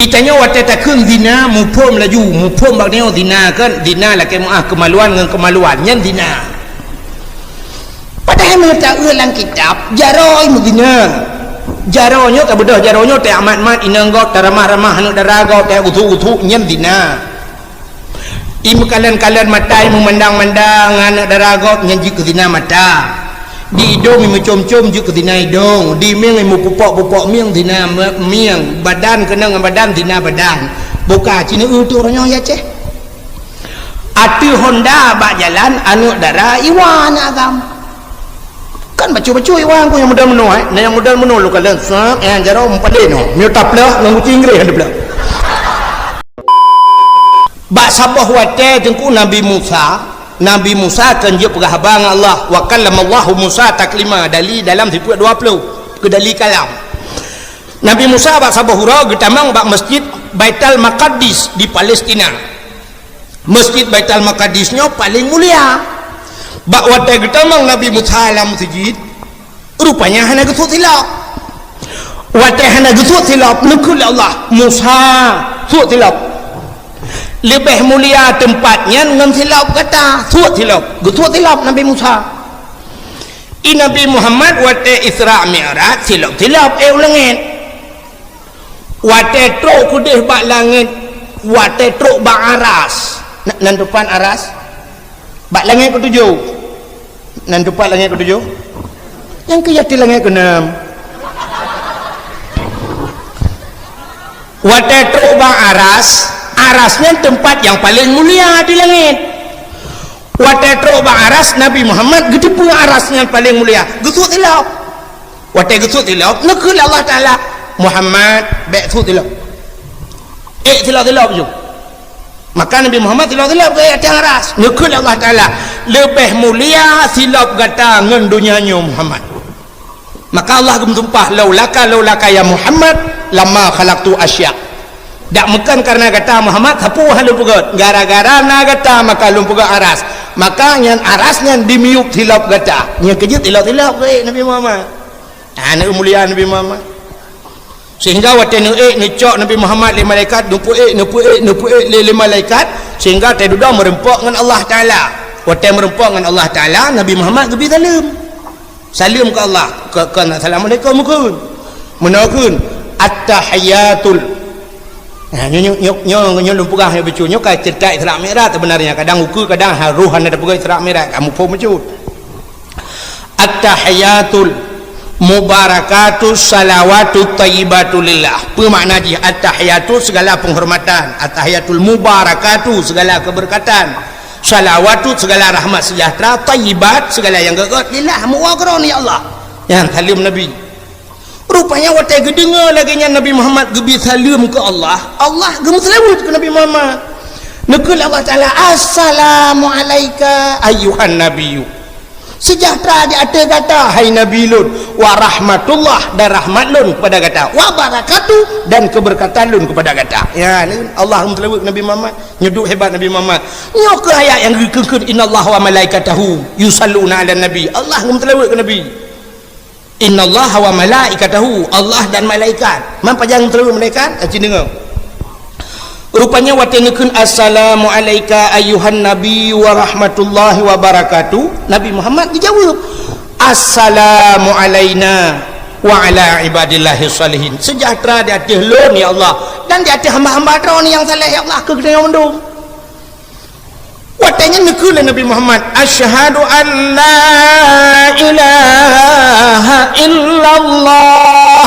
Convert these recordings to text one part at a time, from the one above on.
ditanya wate takun zina mupom laju mupom bagnya zina kan zina lah kemaluan dengan kemaluan nyan zina padahal mereka ulang kitab jaroi mudina jaronya tak bedah jaronya tak amat-amat inanggot tak ramah-ramah anak daragot tak utuh-utuh nyan zina imu kalian matai memandang-mandang anak daragot nyan jika zina mata di hidung imu com-com jika zina hidung di miang imu pupok-pupok miang zina miang badan kena dengan badan zina badan buka cina itu orangnya ya ceh ati Honda bak jalan anak darah iwan agam kan bacu-bacu iwan ko yang muda menu yang muda menu lu kalian sap yang jaro mpade no miuta plah nang uci Inggeris ada plah bak sabah wate jengku Nabi Musa kan dia pegah abang Allah wa kallamallahu Musa taklima dali dalam 20 ke dali kalam Nabi Musa bak sabah hura getamang bak masjid Baitul Maqdis di Palestina masjid Baitul Maqdisnya paling mulia bak wate getamang Nabi Musa alam sujud rupanya hana getut tilap wate hana getut tilap nukul Allah Musa getut tilap lebih mulia tempatnya dengan tilap kata getut tilap Nabi Musa Nabi Muhammad wate Isra Mi'raj tilap ulangit wate truk kudih bak langit wate truk bak aras nan depan aras bak langit ketujuh nan depan langit ketujuh yang kejati langit keenam wate truk bak arasnya tempat yang paling mulia di langit wate truk bak aras Nabi Muhammad gede pun arasnya paling mulia getut tilap wate getut tilap nekul Allah Ta'ala Muhammad ba'thu tilap tilap je maka Nabi Muhammad tilap ke atas aras nekul Allah Ta'ala lebih mulia silap gata ngan dunianya Muhammad maka Allah gemtumpah laulaka ya Muhammad lama khalaqtu asya dak mekan karena kata Muhammad sapu halu pegot gara-gara na kata maka lum pegot aras maka yang arasnya dimiuk tilap gata yang kejut tilap ke Nabi Muhammad anak mulia Nabi Muhammad sehingga waktu necok Nabi Muhammad le malaikat nupu le malaikat sehingga tedudah merempok dengan Allah Ta'ala waktu merempok dengan Allah Ta'ala Nabi Muhammad lebih salim ke Allah ke assalamualaikum menakun at-tahiyatul nyo lumpugah yang becu nyo kai cerita Isra Mi'raj sebenarnya kadang ukur kadang haruhan ada pegawai Isra Mi'raj kamu pun becut at-tahiyatul mubarakatus salawatu tayyibatu lillah apa makna dia at-tahiyatu segala penghormatan at-tahiyatul mubarakatu segala keberkatan salawatu segala rahmat sejahtera tayyibat segala yang gagat lillah muwaqron ya Allah yang salim Nabi rupanya waktu gedengar lagi Nabi Muhammad gebi salim ke Allah gemus lewat ke Nabi Muhammad nekul Allah Ta'ala assalamu alayka ayyuhan nabiyyu sejahtera di atas kata hai Nabi Lun wa rahmatullah dan rahmat Lun kepada kata wa barakatuh dan keberkatan Lun kepada kata ya Allah melewat Nabi Muhammad nyeduk hebat Nabi Muhammad nyok ke ayat yang dikengkun innallaha wa malaikatahu yusalluna ala nabi Allah melewat ke Nabi innallaha wa malaikatahu Allah dan malaikat mampa jangan melewat malaikat acin dengar rupanya watenukun assalamu alayka ayyuhan nabi wa rahmatullahi wa barakatuh Nabi Muhammad dijawab assalamu alayna wa ala ibadillahi salihin sejahtera di atas Lun ya Allah dan di atas hamba-hamba Kau ni yang saleh ya Allah kegedean mendung watenya nukul Nabi Muhammad asyhadu an la ilaha illallah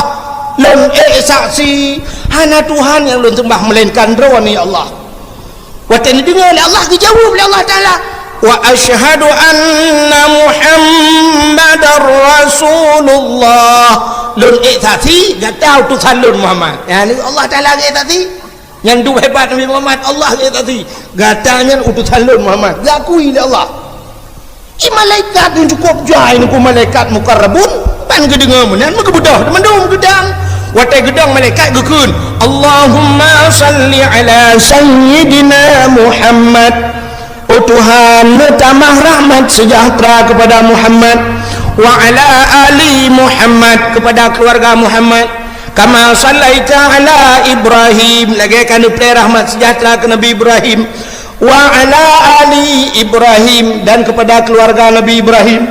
Lun saksi hana Tuhan yang Lun sembah melainkan Rawan ya Allah watenya dengar oleh Allah dijawab oleh Allah Ta'ala wa asyhadu anna Muhammadar Rasulullah Lun saksi gata utusan Lun Muhammad ya Allah Ta'ala saksi yang dua hebat Nabi Muhammad Allah saksi gatanya utusan Lun Muhammad diakui oleh Allah malaikat yang cukup jai ni malaikat mukarrabun pan gedengar menan kebudah mendung gedang watai gedang malaikat gekun Allahumma salli ala sayyidina Muhammad Tuhan tambah rahmat sejahtera kepada Muhammad wa ala ali Muhammad kepada keluarga Muhammad kama sallaita ala Ibrahim, lagi akan diberi rahmat sejahtera ke Nabi Ibrahim, wa ala ali Ibrahim, dan kepada keluarga Nabi Ibrahim,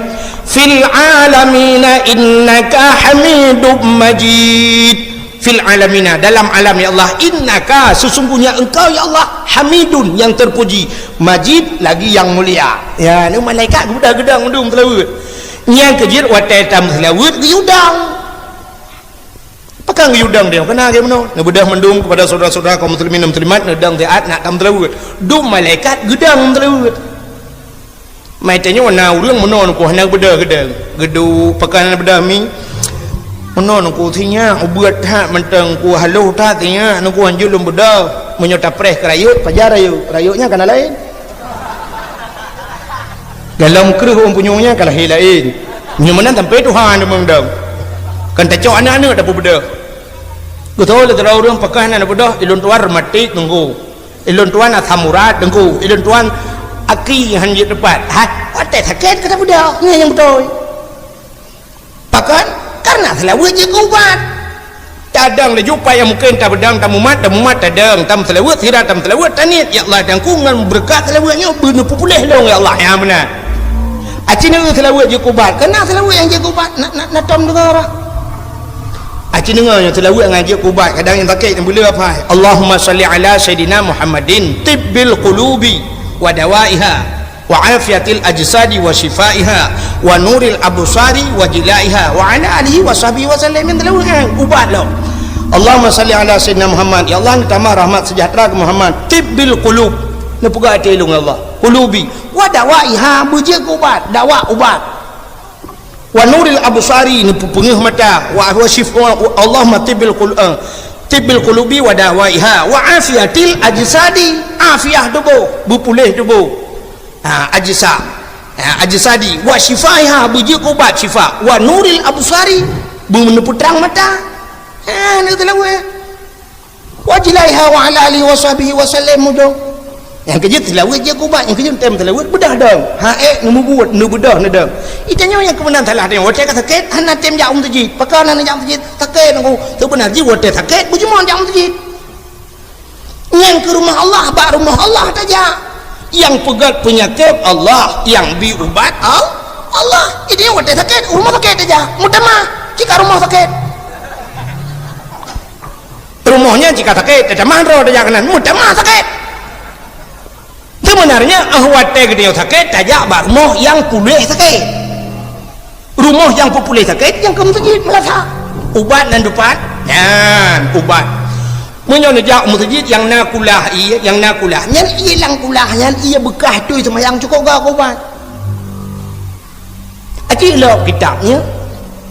fil alamina innaka hamidum majid. Fil alamina, dalam alam ya Allah, innaka, sesungguhnya engkau ya Allah, hamidun, yang terpuji, majid, lagi yang mulia. Ya, ni malaikat gedang-gedang mendung telawut. Yang kejir watai tam telawut diudang. Pakang diudang dia, kena dia mana? Nak bedah mendung kepada saudara-saudara kaum muslimin dan muslimat, nedang taat nak tam telawut. Dum malaikat gedang telawut. Mai tanya warna urang menon ko hendak bedah gedang. Gedu pakan bedah mi. Menon ko thinya ubuat hak menteng ko haluh ta tinya nu ko anjul lum bedah menyota preh kerayut pajar rayutnya kana lain. Dalam kerih orang punyanya kalah lain. Nyaman sampai Tuhan dia mendang. Kan tak cok anak-anak dah bedah. Betul le terau orang pakai anak bedah, ilun tuan mati tunggu. Ilun tuan athamurat tunggu. Ilun tuan aki hanjit depan. Ha, otak sakit kata bedah. Ni yang betul. Pakan karena selawat je ubat. Tadang le jumpa yang mungkin tak bedang tak mumat tadang tam selawat sirat tam selawat tanit ya Allah dan kungan berkat selawatnya benar populeh long ya Allah yang benar. Acina selawat je ubat. Kena selawat yang je ubat nak tom dengar. Acin dengar yang selawat ngaji ubat kadang yang takik yang boleh apa. Allahumma salli ala sayyidina Muhammadin tibbil qulubi wa dawaiha wa afiyatil ajsadi wa shifaiha wa nuril absari wa jilaiha wa ala alihi wa sahbihi wa sallam. Yang selawat ubat lo. Allahumma salli ala sayyidina Muhammad, ya Allah tambah rahmat sejahtera ke Muhammad, tibbil qulub, ni puga hati lu Allah, qulubi wa dawaiha, buje ubat, dawa ubat, wa nuril absari, ni pengih mata, wa shifa, Allahumma tibbil qulubi wa dawaiha wa afiyatil ajsadi, afiah tubuh, berpulih tubuh, ajsa, ajsadi, wa shifaiha, buje ubat shifa, wa nuril absari, meneputrang mata. Nak tilawah wajilaiha wa ala alihi wa sahbihi wa sallam mudo. Yang kerja tilawah je kubat, yang kerja tem tilawah bedah dong. Nombor buat nu bedah nedang. Itanya yang kebenaran salah dia. Watai kata sakit, hana tem jaum tajid. Pakan hana jaum tajid, sakit aku. Tu benar ji watai sakit, bujumon jaum tajid. Yang ke rumah Allah, bak rumah Allah saja. Yang pegat penyakit Allah, yang biubat Allah. Ini watai sakit, rumah sakit saja. Mutamah jika rumah sakit. Rumahnya jika sakit, ada mandro, ada janganan, mudah mah sakit. Sebenarnya ahwate gede sakit, tajak bak rumah yang pulih sakit. Rumah yang pulih sakit, yang kamu sakit melasa. Ubat dan dupat, yan ubat. Menyonejak masjid yang nakulah ia, yang nakulah, yang ia lang kulah, yang ia bekah tu sama yang cukup gak ubat. Acik lok kitabnya.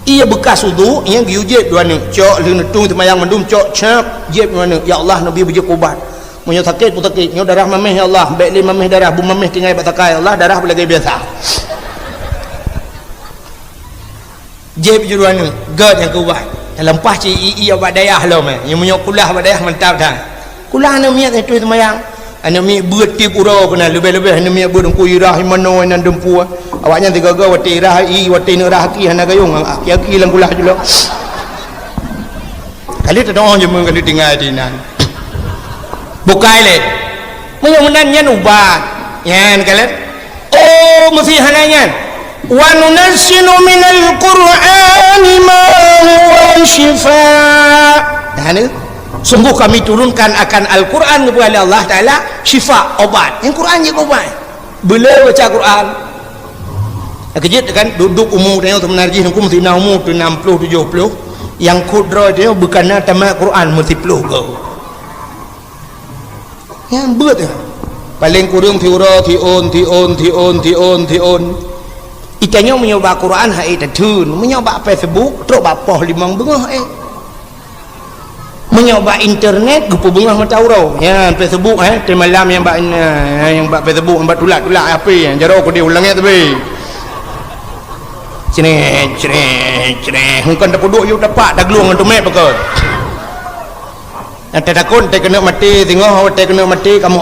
Ia bekas wudu yang diujib dua ni cok leng tung temayang mendum cok cap jib mana ya Allah Nabi bujib ubat munyo sakit pun sakit nyo darah mameh ya Allah baik le mameh darah bu mameh tinggal batakai Allah darah boleh biasa jib dua ni gad yang ubat lempah ci ia ubat dayah lo meh yang munyo kulah ubat dayah mantap dah kulah na miat tu temayang ana mi bertip ura kena lebih-lebih ana mi berengku irah mano nan dempu awaknya tiga-tiga wati irah wati nerah ki hana gayung aki lang kulah jelo kali tu dong je mung kali tinggal di nan bukai le menyan nyan ubat yan kali oh mesti hananya wa nunazzilu minal qur'ani ma huwa shifaa dan sungguh kami turunkan akan Al-Quran kepada Allah Ta'ala syifa, obat. Yang Quran je obat. Bila baca Quran kejut kan duduk umur dia tu menarjih hukum tina umur tu 60 70 yang kudra dia bukan tamat Quran mesti peluh kau yang beut paling kurang tiura tion itanya menyoba Quran hai tadun menyoba Facebook terus bapah limang bengah menyoba internet gupu bengah mata urau ya Facebook ti malam yang bak Facebook yang bak tulat apa yang jaro aku dia ulangnya tu be cereh hungkan tak duduk you dapat dah gelung tu mek pakot nanti takut tak kena mati tengok tak kena mati kamu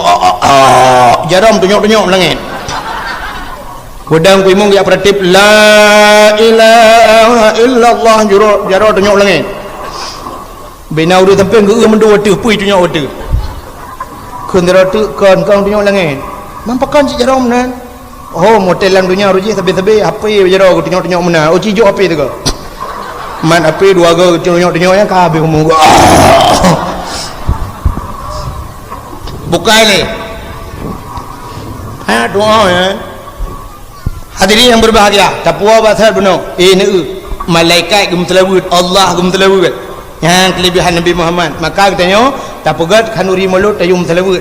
jaram tunyok-tunyok langit godang kuimung ya pratip la ilaha illallah jaro tunyok langit Bina udah sampai ke mendua tu pui tu nyawa tu. Kundra tu kan kau tu nyawa langit. Mampakan si jarum nan. Oh motelan dunia ruji tapi apa ye jaro tu nyawa mana? Oh cijo apa tu kau? Man apa dua go tu nyawa yang kau habis ngomong. Bukai ni. Ha doa ya. Hadirin yang berbahagia, tapua basar benar. Malaikat gemtelawut, Allah gemtelawut. Yang kelebihan Nabi Muhammad. Maka katanya, tak pegat kanuri mulut tayum telawut.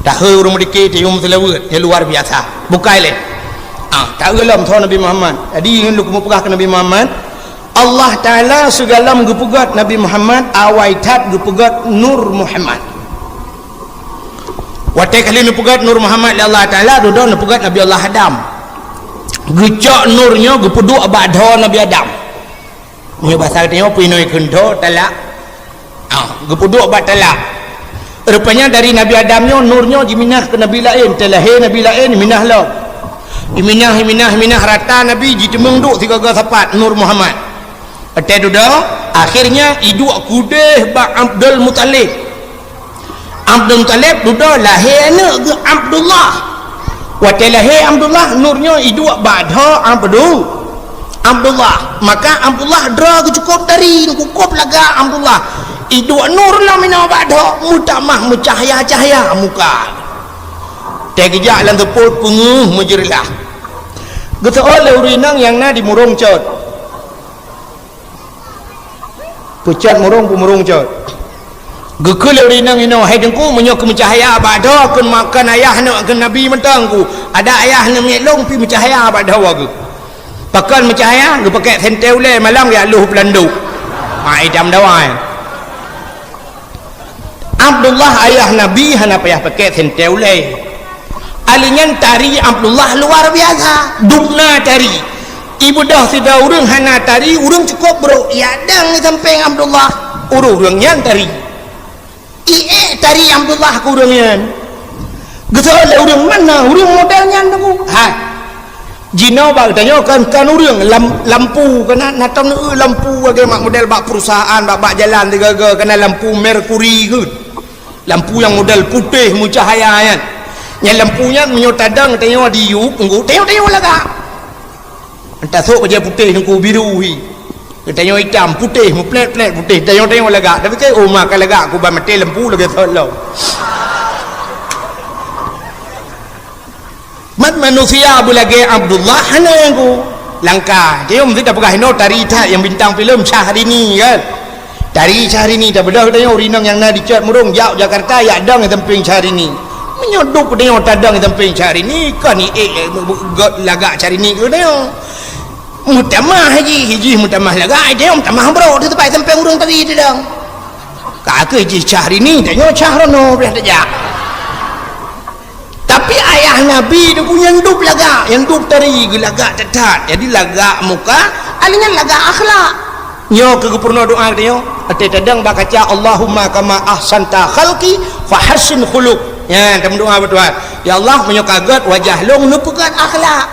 Tak hurung dikit tayum telawut. Yang luar biasa. Bukai leh. Tak gelam thon Nabi Muhammad. Jadi ingin lu kemu pegah ke Nabi Muhammad. Allah Taala segala menggepegat Nabi Muhammad, awaitat gepegat Nur Muhammad. Watai kali nepegat Nur Muhammad Allah Taala duduk nepegat Nabi Allah Adam. Gecak nurnya gepeduk abadha Nabi Adam. Ni bahasa katanya pinoi kendo talak. Gepeduk abad talak. Rupanya dari Nabi Adamnya nurnya diminah ke Nabi lain, telahir Nabi lain minah lah. Minah rata Nabi jitemeng duk 3 Nur Muhammad. Atai duduk akhirnya iduk kudeh ba Abdul Muttalib. Abdul Muttalib duduk lahir anak ke Abdullah. Watai lahir Abdullah nurnya iduk badha Abdullah. Maka Abdullah dra cukup dari cukup laga Abdullah. Iduk nur lah mina badha mutamah mencahaya-cahaya muka. Tegejak lan teput penguh menjerilah. Geto oleh urinang yang na di murung cot. Pucat murung pemurung cot. Gekul urinang ino hai dengku menyok mencahaya badha kun makan ayah nak ke Nabi mentangku. Ada ayah nak melong pi mencahaya badha wagu. Pakan mencahaya ge pakai sentel le malam ya luh pelandu. Idam dawai. Abdullah ayah Nabi hana payah pakai sentel le. Alingan tari Abdullah luar biasa. Dubna tari. Ibu dah sudah urang hana tari, urang cukup bro. Ya dang sampai Abdullah. Urang yang tari. Tari Abdullah ku urang yan. Getal urang mana? Urang modelnya tu. Jino bak tanya kan urang lampu kena natang lampu bagi mak model bak perusahaan bak jalan tiga kena lampu merkuri ke. Lampu yang model putih mucahaya kan. Yang lampunya menyotadang tanya diuk engko tengok laga. Entah sok je putih engko biru hi. Tanya hitam putih meplet-plet putih tengok laga. Tapi ke oh makan laga aku ba mati lampu lagi tolong. Mat manusia bulage Abdullah hana aku langkah dia mesti dah pegah no tari tak yang bintang filem Syahrini kan tari Syahrini dah bedah tanya urinang yang na dicat murung jauh Jakarta ya dang temping Syahrini menyodok dia tadang temping Syahrini kan ni lagak Syahrini ke dia mutamah haji mutamah lagak dia mutamah bro dia tempat temping urang tadi dia dang kakak haji Syahrini tanya Syahrono boleh tajak. Tapi ayah Nabi dia punya yang dup tari lagak tetat jadi lagak muka alingan lagak akhlak nyo ke pernah doa dia ate tadang bak kaca Allahumma kama ahsanta khalqi fahassin khuluq ya kita doa betul ya Allah menyo kaget wajah long nu pegat akhlak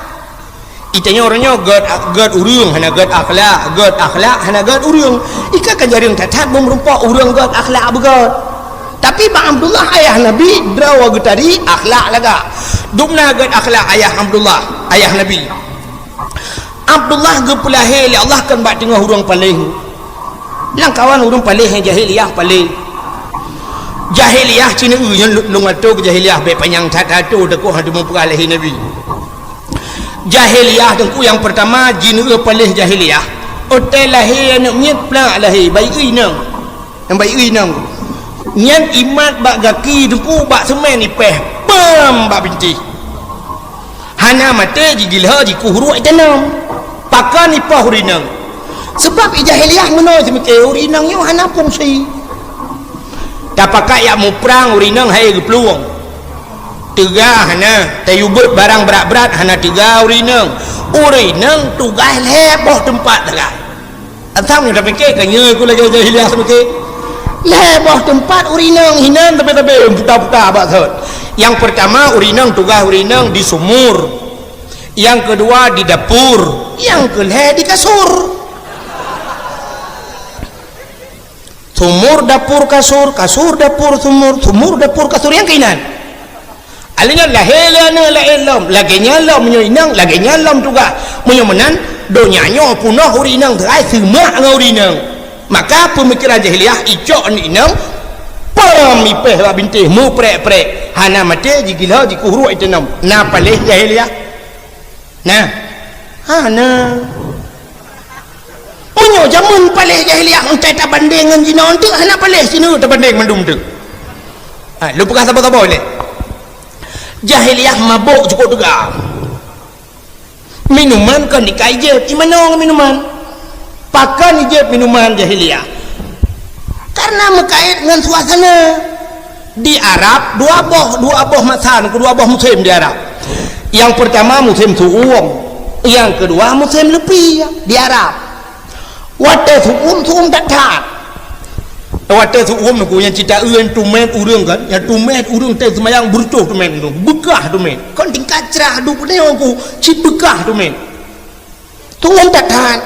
itanya orangnya god urang hana god akhlak hana god urang ika kan jaring tetat merumpak urang god akhlak begot. Tapi Bang Abdullah ayah Nabi drawa getari akhlak laga. Dumna gad akhlak ayah Abdullah, ayah Nabi. Abdullah gepulahir li Allah kan bak tengah urang paling. Bilang kawan urang paling yang jahiliyah paling. Jahiliyah Cina yang lungatu ke jahiliyah be panjang tatu deku hadu mempelahir Nabi. Jahiliyah deku yang pertama jin paling jahiliyah. Otai lahir anak nyet pelak lahir bayi inang. Yang bayi inang. Nyan imat bak gaki dengku bak semen ni peh pam bak binti hana mate jigilha jikuhru itanam pakan ni pah urinang sebab jahiliyah menoi semike urinang yo hana fungsi tak pakai yak mu perang urinang hai ke peluang tega hana tayubut barang berat-berat hana tega urinang tugas leboh tempat tega antam ni dah fikir kanya aku lagi jahiliyah semike leboh tempat urinang hinan tapi putar-putar abad thot. Yang pertama urinang tugas urinang di sumur. Yang kedua di dapur. Yang kelih di kasur. sumur dapur kasur, kasur dapur sumur, sumur dapur kasur yang kainan alina lahela la elam lagi nyalam nyoinang lagi nyalam juga menyomenan donyanyo punah urinang terai semua ngaurinang maka pemikiran jahiliyah icok ni nang pami peh ba bintih mu prek hana mate jigila jikuhru itenam na paleh jahiliyah nah hana punyo jamun paleh jahiliyah untai tak banding ngan jina ontu hana paleh sinu tak banding mandum tu lu pegang apa-apa boleh jahiliyah mabuk cukup juga minuman kan dikaijat di mana minuman pakan ijat minuman jahiliyah karena mengkait dengan suasana di Arab dua boh masan kedua boh muslim di Arab yang pertama muslim su'um yang kedua muslim lepi di Arab wate su'um tak tat wate su'um aku yang cita uan tumen urang kan yang tumen urang teh semayang bertuh tumen tu bekah tumen kan tingkat cerah du pun aku cip bekah tumen su'um tak tat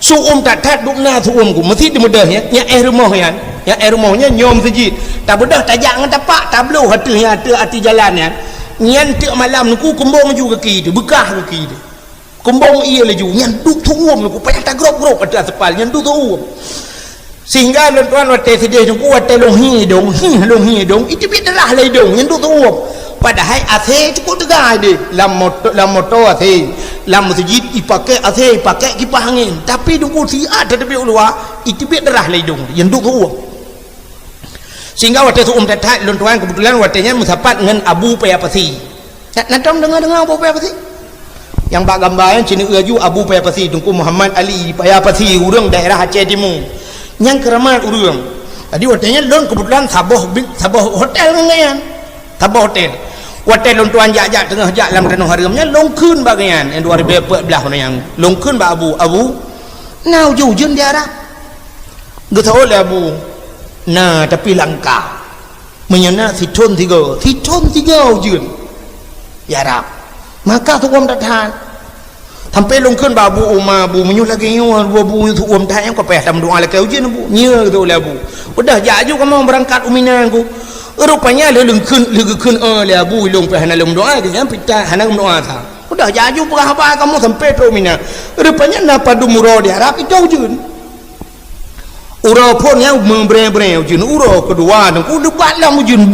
su'um tak tat duk na su'um ku mesti di mudah ya rumah ya rumahnya nyom sejid tak bedah tajak ngan tapak tablo hati jalan ya nyan tek malam ku kembong juga ki tu bekah ki tu kembong ia laju nyan duk su'um ku payah tak grok ada sepal nyan duk su'um sehingga tuan wate sedih tu wate long hidung itu bi darah lai dong yang tu padahal ase cukup tegar dia lam motor ase lam masjid dipakai ase pakai kipas angin tapi dungku siat tepi luar itu bi darah lai dong yang tu sehingga wate tatat tuan kebetulan watenya musapat dengan Abu Payapasi natong dengar Abu Payapasi yang bak gambar yang cina aju Abu Payapasi tungku Muhammad Ali Payapasi urang daerah Aceh Timur yang keramat urang tadi watenya lon kebetulan saboh hotel ngaian saboh hotel tuan jak tengah jak dalam tanah haramnya longkeun bagian yang 2014 yang longkeun ba Abu nau jujun di Arab getau le Abu nah tapi langkah menyana siton tiga ujun di Arab maka tuam tak tahan sampai longkeun ba Abu Umar Abu menyuh lagi Abu tuam tak yang kau payah dalam doa lagi ujun Abu nya gitu le Abu udah jaju kamu berangkat uminan ku rupanya lengkeun le Abu long pe hana long doa ke yang pita hana doa tha udah jaju berapa kamu sampai tu uminan rupanya napa dumuro di Arab itu ujun ura pun yang membre ujun ura kedua dan ku debat lah ujun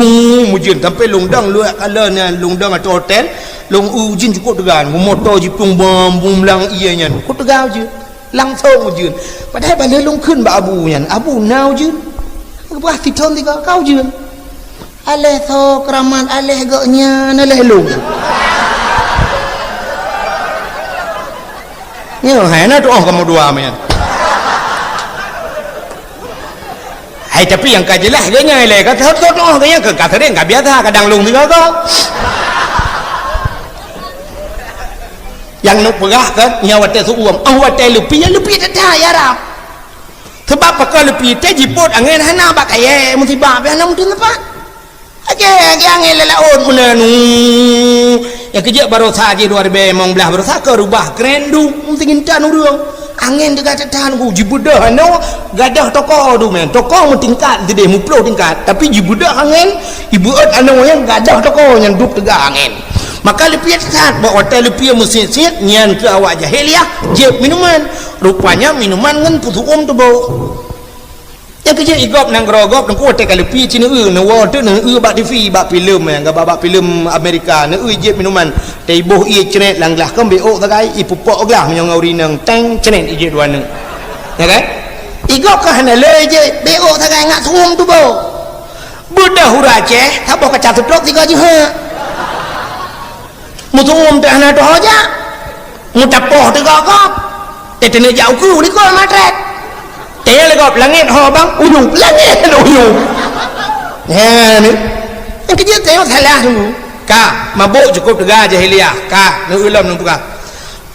sampai longdang luak kalanya longdang atau hotel long ujun cukup tegan motor jipung bom lang ianya ku tegar ujun langsung ujun padahal balik longkeun ba Abu nya Abu nau ujun apa titon tiga kau ujun aleh so keramat aleh gaknya naleh long nya hana tu kamu dua men hai tapi yang kajelah dia nya le ka thot dia ke ka tharen ka biasa kadang long tiga kau yang nak perah kan nyawa teh suam wate lepi dah ya Arab sebab pakal lepi teh jipot angin hana bak kaya musibah be hana mungkin lepas aja angin lelaon munanu ya kerja baru saja 2000 mong belah baru saka rubah krendu mesti gintan urang angin dekat tahan ku jibudah hana gadah toko tu men toko mu tingkat gede mu puluh tingkat tapi jibudah angin ibu anu yang gadah toko yang duk tegak angin maka lepian saat bawa hotel lepian mesin siat nyan ke awak jahiliyah jeb minuman rupanya minuman ngan putuum tu bau yang kerja igop nang grogop nang hotel ka lepi cina nawa tu nang bak TV bak filem yang bak filem Amerika nang jeb minuman teiboh ie cenet langlah kan beok tagai ipupok glah menyang urinang tang cenet ije dua nang ya kan igop ka hana le je beok tagai ngak suum tu bau budah hurace tabo ka catutok tiga je ha mutum teh hana doh aja mutapoh tiga kop teh tene jauh ku di kol matret teh legop langit ho bang uyung langit uyung ya ni yang kerja teh salah dulu ka mabuk cukup tegah jahiliyah ka nu ulam nu buka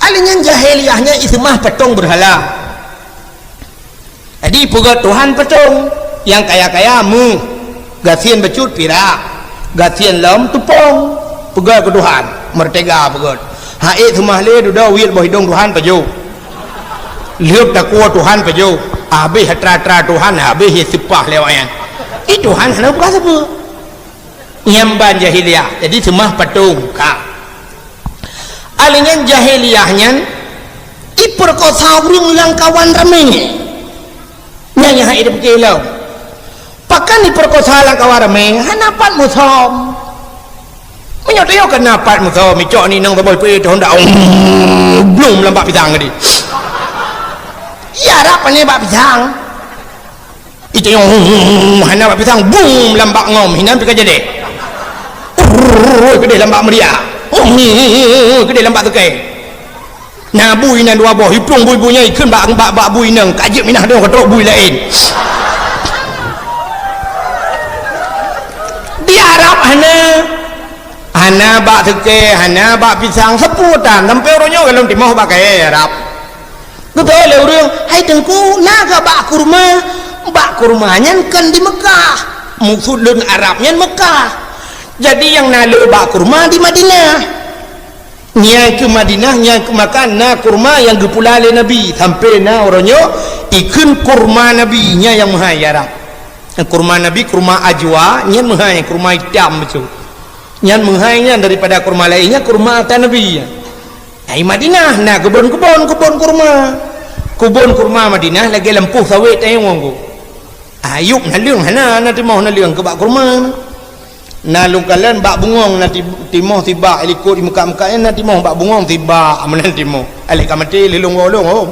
alinya jahiliyahnya ismah patung berhala jadi pugat Tuhan patung yang kaya-kaya mu gasian becut pirak gasian lam tupong pegat ke Tuhan merdeka pegat haid semah le dah wit boh hidung Tuhan pajo liup tak kuat Tuhan pajo habis tra Tuhan habis sipah lewayan itu Tuhan hendak bukan apa nyamban jahiliyah jadi semah patung kak alingan jahiliyahnya iperkosa urang ulang kawan ramai nyanya hidup kilau pakan iperkosa ulang kawan ramai hanapat musom menyoteo kenapat musom micok ni nang taboi pe tu hendak belum lampak pisang tadi ya rap ni bak pisang itu yang hana bak pisang boom lampak ngom hinan pika jadi gede lambak meria gede lambak tekai nah bui nan dua boh hitung bui-buinya ikut bak bui nang kajik minah dia ketrok bui lain di Arab hana bak tekai hana bak pisang seputan sampai orangnya kalau timah pakai Arab betul le urang hai tengku naga bak kurmanya kan di Mekah musuh Arabnya Mekah jadi yang nalu bak kurma di Madinah nya ke Madinah nya ke Makkah na kurma yang gepulale Nabi sampai na orangnya ikun kurma Nabi nya yang mahayara kurma Nabi kurma ajwa nya mahai kurma hitam betul nya mahainya daripada kurma lainnya kurma ta Nabi ai Madinah na kebun kurma Madinah lagi lempuh sawit ai wong ayuk naliung hana nanti mau naliung ke bak kurma nalung kalian bak bungong nanti timoh tiba ikut di muka-mukanya nanti mau bak bungong tiba amanan timoh alik kamati lilung wolong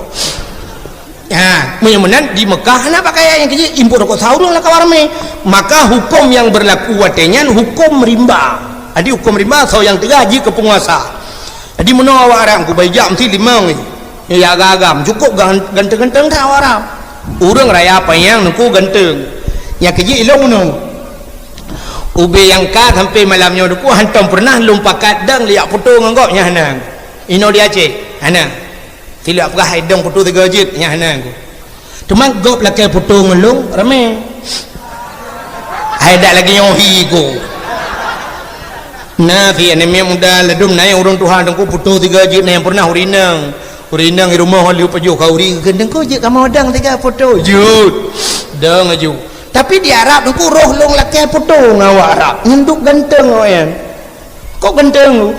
menyamanan di Mekah nak pakai yang kecil impor kok saurung lah kawarme maka hukum yang berlaku watenya hukum rimba adi hukum rimba so yang digaji ke penguasa adi menawa warang ku bayar mesti limang ni ya agam cukup ganteng-ganteng tak warang urang raya apa yang nungku ganteng yang kecil ilong nung ube yang ka sampai malamnya duku hantam pernah lumpakat dang liak putu ngangkoknya hanang ino dia cek hana tidak pernah hidung putu 3 jit nya hanang cuma gop laki putu ngelung rame ada lagi yang higo nah fi ane muda ledum na yang urang Tuhan dengku putu 3 jit na yang pernah urinang di rumah liu pajo ka uri gendeng ko je kamu dang 3 putu jut dang aju tapi di Arab tu roh long laki potong awak Arab nyenduk ganteng awak kok ganteng lu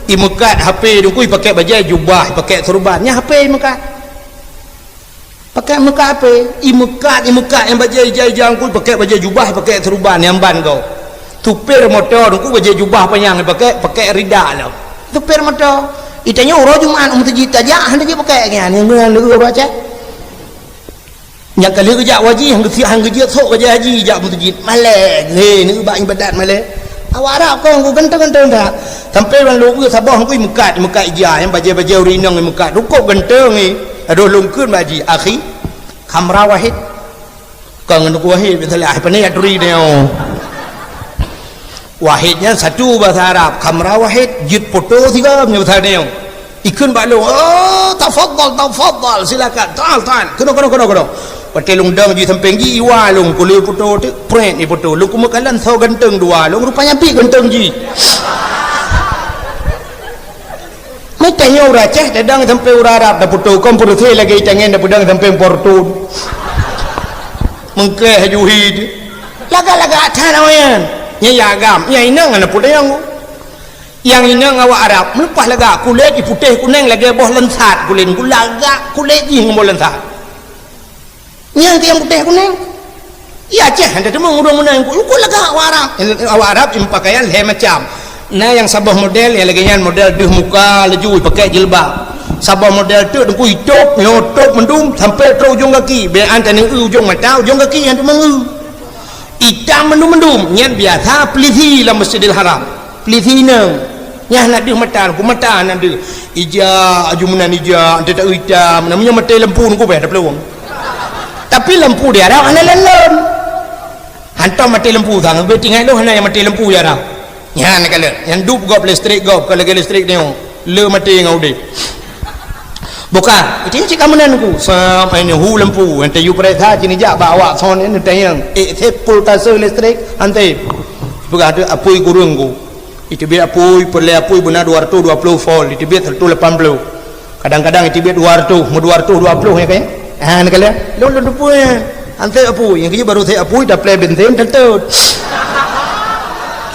imukat HP tu pakai baju jubah pakai serbannya HP imukat pakai muka HP imukat yang baju jajang ku pakai baju jubah pakai serban yang ban kau tupir motor tu baju jubah panjang pakai rida lah tupir motor itanya orang Jumaat masjid aja hendak pakai kan yang lu baca yang kali kerja wajib hang kerja sok kerja haji jak masjid malek ni bak ibadat malek awak Arab kau ganteng tak sampai orang lu sabah ku mukat ija yang baju rinang mukat rukuk ganteng ni aduh lungkeun baji akhi khamra wahid kau ngenduk wahid betul apa ni adri dia wahidnya satu bahasa Arab khamra wahid jid foto 3 punya bahasa dia ikun balu tafadhal silakan ta'al kena pakai lung dang di samping ji iwa lung kulit foto tu print ni foto lung kumakalan so ganteng dua lung rupanya pi ganteng ji mai tanya ura ceh dadang sampai ura Arab dah foto komputer saya lagi tangan dah pedang sampai portun mengke hajuhi laga atas nawan nya agam nya inang ana pudang yang inang awak Arab melepas laga kulit putih kuning lagi boh lensat kulit laga kulit ji ngomong lensat yang putih kuning iya ceh ada demang urang menang ku lega awak Arab yang pakaian le macam nah yang sabah model yang lagi model duh muka lejui pakai jilbab sabah model tu dengku hidup nyotok mendum sampai ke ujung kaki bean taneng ujung mata ujung kaki yang demang hitam mendum nyan biasa pelisi dalam Masjidil Haram pelisi nang nyah nak duh mata ku mata nak duh ija ajumunan ija tak hitam namanya mata lempu ku be ada peluang tapi lempu dia ada hana lelon hantar mati lempu sang be tinggal lu hana yang mati lempu dia dah nya nak kala yang dup gop listrik gop kalau listrik dia le mati ngau de bukan itu cik kamunan ku sampai ni hu lempu ente yu pereta cini jak bawa son ni tayang sepul tase listrik ante bukan ada apui kurung ku itu biar apui perle apui benar 220 volt itu biar 180 kadang-kadang itu biar 200 20 ya kayaknya nak kala lu depu ante apu yang kerja baru saya apu dah play benten tentu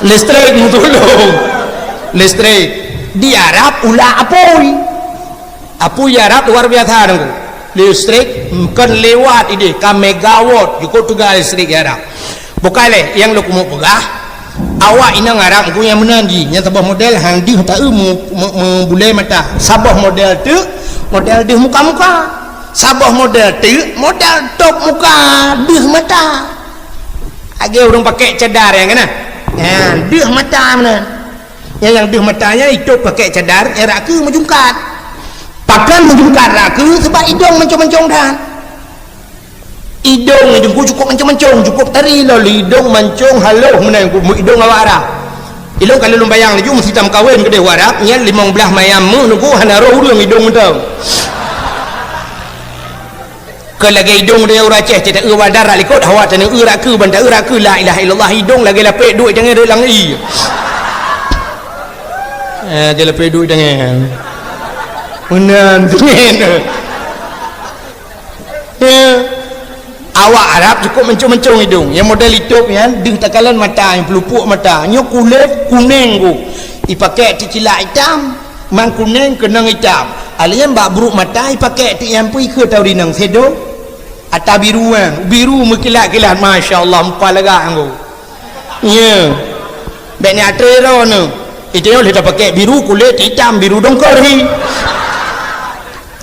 listrik tolong listrik di Arab ulah apu Arab luar biasa dong listrik kan lewat ide ka megawatt cukup tugas listrik Arab bukanlah yang lu mau pegah awak ina ngarang aku yang menandi yang tabah model hang di tak boleh mata sabah model tu model di muka-muka sabah model tu model top muka di mata agak orang pakai cadar yang kena di mata mana yang di matanya itu pakai cadar era ke menjungkat pakan menjungkat raku sebab hidung mencong-mencong dah hidung hidungku cukup mencong-mencong cukup tari lalu hidung mencong haluh mana hidung awak arah hidung kalau lu bayang lagi mesti tam kawin ke dia warak nya 15 mayam nunggu hana roh hidung hidung betul ke lagi hidung dia uraceh tidak wadar likut hawa tanya uraku benda uraku la ilaha illallah hidung lagi lapik duit jangan dia langi dia lapik duit jangan menan awak Arab cukup mencong-mencong hidung yang model itu ya ding takalan mata yang pelupuk mata nyo kulit kuning ku dipakai cicila hitam mang kuning kenang hitam alian bak buruk mata dipakai ti yang pui ke tau dinang sedo atau biruan biru mekilat-kilat masya-Allah empa lega anggo ya bek ni atrero no itu yang kita pakai biru kulit hitam biru dongkor hi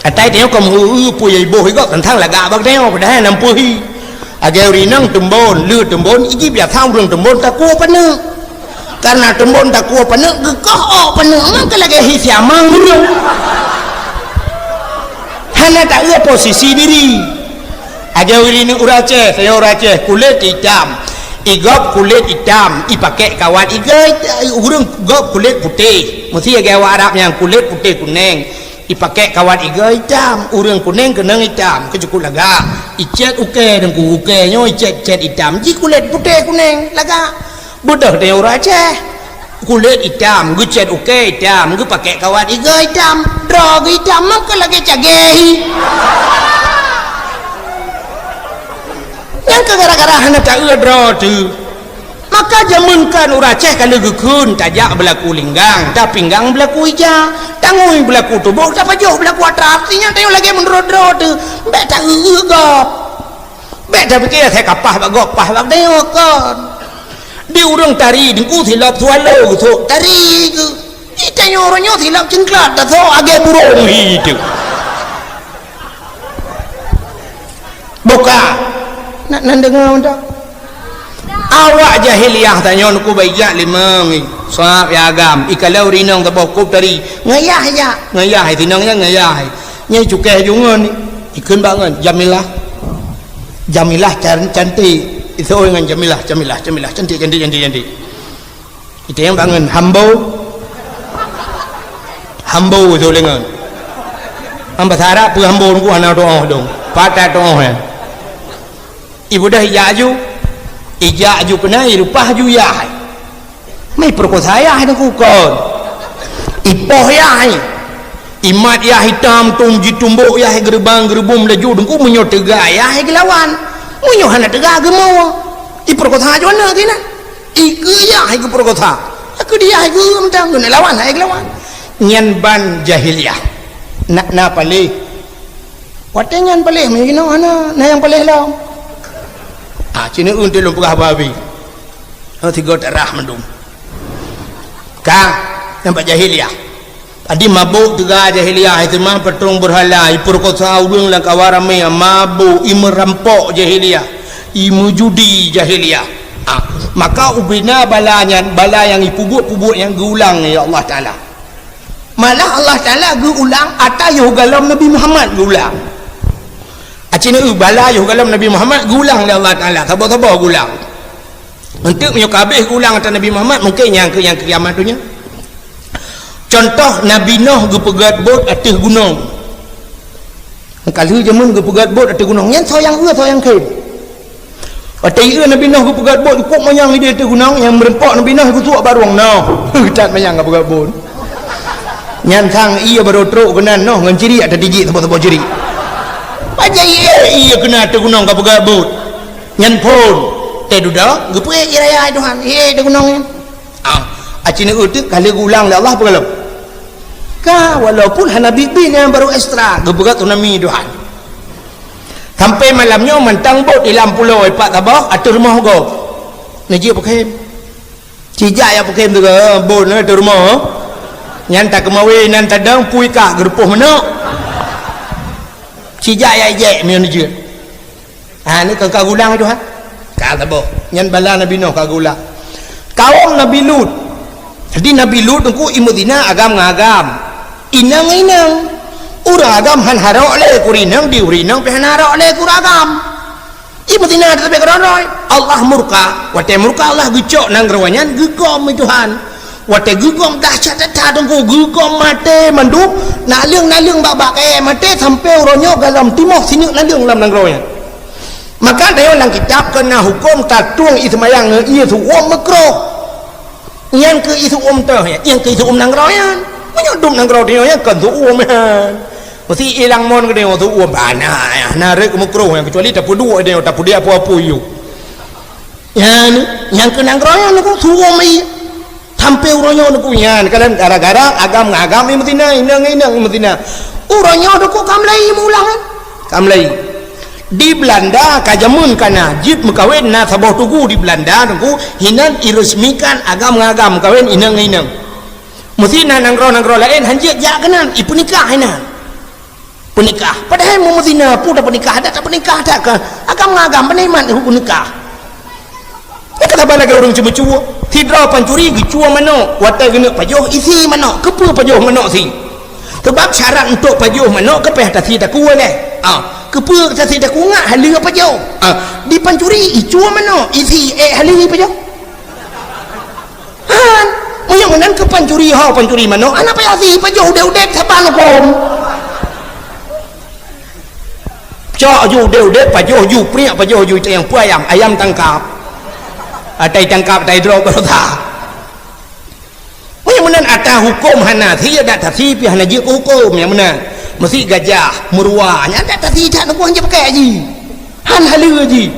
atai tengok kamu pu ye boh igak kan thang laga bak tengok dah nampu hi agak rinang tembon lu tembon iki biar thang rung tembon tak kuat pana karena tembon tak kuat pana gekah oh pana mang lagi hi siamang dulu hana tak ada posisi diri agak rinang urace saya urace kulit hitam igap kulit hitam ipakai kawan igai urang gap kulit putih mesti agak Arab yang kulit putih kuning dipakai kawan iga hitam urang kuning kenang hitam kecukup laga icet uke dan ku uke nyo icet hitam ji kulit putih kuning laga budak dia ora Aceh kulit hitam gu cet uke hitam gu pakai kawan iga hitam drog hitam mak lagi cagehi yang gara-gara hana tak dro tu maka jamunkan ura Aceh kalau gekun tajak berlaku linggang tak pinggang berlaku ija tangui berlaku tubuh tak pajuh berlaku atrasinya tengok lagi menrodro tu bek tak gop bek tak fikir saya kapah bak gop pah bak tengok kan di urang tari dengku silap swallow tu tari ke tengok orangnya silap cengklat tak tahu agak burung itu buka nak dengar tak awak jahiliyah tanya nuku baijak limang sahab ya agam ikalau rinang tabah kub tari ngayah tinangnya ngayah nyai cukai jungan ikun bangan jamilah cantik itu dengan jamilah cantik itu yang bangun hambau itu dengan hamba sarap pu hambau nuku hana doa dong patah doa ibu dah ijaju ijak ju kenai rupah ju yai mai perkosa yai tu kon ipoh yai imat yai hitam tumji tumbuk yai gerbang gerbum laju dengku menyo tega yai gelawan menyo hana tega gemau i perkosa ju mana kena iku yai ke perkosa aku dia aku mentang guna lawan yai gelawan nyan ban jahiliyah nak palih watengan palih mengino hana na yang palih law cina untuk lu pegah babi tiga darah mendung kang nampak jahiliyah tadi mabuk tiga jahiliyah itu mah petung berhala perkosa urang lang kawarame mabuk imerampok jahiliyah imujudi jahiliyah maka ubina bala yang ipubuk-pubuk yang geulang ya Allah Taala malah Allah Taala geulang atayo galam Nabi Muhammad geulang acina bala yo galam Nabi Muhammad gulang oleh Allah Taala sabar-sabar gulang untuk menyo kabeh gulang atas Nabi Muhammad mungkin yang kiamat dunia contoh Nabi Nuh ge pegat bot atas gunung kalau zaman ge pegat bot atas gunung yang sayang ke atai Nabi Nuh ge pegat bot kok mayang dia atas gunung yang merempok Nabi Nuh ge tuak baruang noh tat mayang ge pegat bot nyan sang ia baru truk kenan noh ngan ciri ada digi tebak-tebak ciri pajai iya kena tu gunung kapugabut nyan pun teh duda gepe iraya Tuhan teh gunung acina utik kali gulang Allah pengalam ka walaupun hana bibi yang baru ekstra gebegat tunami Tuhan sampai malamnya mentang bot di lampulau pak tabak atur rumah go naji pakai cijak ya pakai tu bot na atur rumah nyan tak kemawi nan tadang pui ka gerpuh mana cijak ya je mian je ni kau gulang Tuhan ka tabak nyan bala Nabi Nuh ka gulang kaum Nabi Lut jadi Nabi Lut ku imudina agam ngagam inang urang agam han harok le kurinang di urinang pe han harok le kuragam imudina tapi keronoi Allah murka wate murka Allah gecok nang rawanyan gegom Tuhan wate gegom dahsyat dah tunggu gegom mate mandup nalyung babak mate sampai uronyo dalam timur sini nalyung lam nang rawanyan maka dalam kitab kena hukum tatung ismayang ia tu makro yang ke itu teh yang ke itu nang rayan menyodum nang rayan kan tu mesti hilang mon ke dia tu bana ya narik makro yang kecuali tak dua dia tak dia apa-apa you yang ke nang rayan aku tu sampai uronyo aku yan kalian gara-gara agam mesti inang mesti uronyo aku kamlai mulang kamlai di Belanda kajamun kana jip mekawin na sabah tugu di Belanda tunggu hinan iresmikan agam-agam kawin inang mesti nangro lain hanjit jak kanan ipunikah hinan penikah padahal mu mesti na pu dah penikah tak penikah tak ke agam-agam peneman nikah kata bala ke orang cuba-cuba tidra pancuri gicua mano wata gena pajoh isi mano kepa pajoh mano si sebab syarat untuk pajoh mano kepeh tak tidak kuat kepa tak tidak kuat halia pajoh di pancuri icua mano isi halia pajoh yang menan ke pancuri pancuri mano anak pa isi pajoh udah saban kom cok udah pajoh ju priak pajoh ju yang pu ayam tangkap atai tangkap tai drop berota yang menan ata hukum hanafi ada tasi pi hanaji hukum yang menan mesti gajah murwa nya ada tasi tak nak je pakai haji han halu haji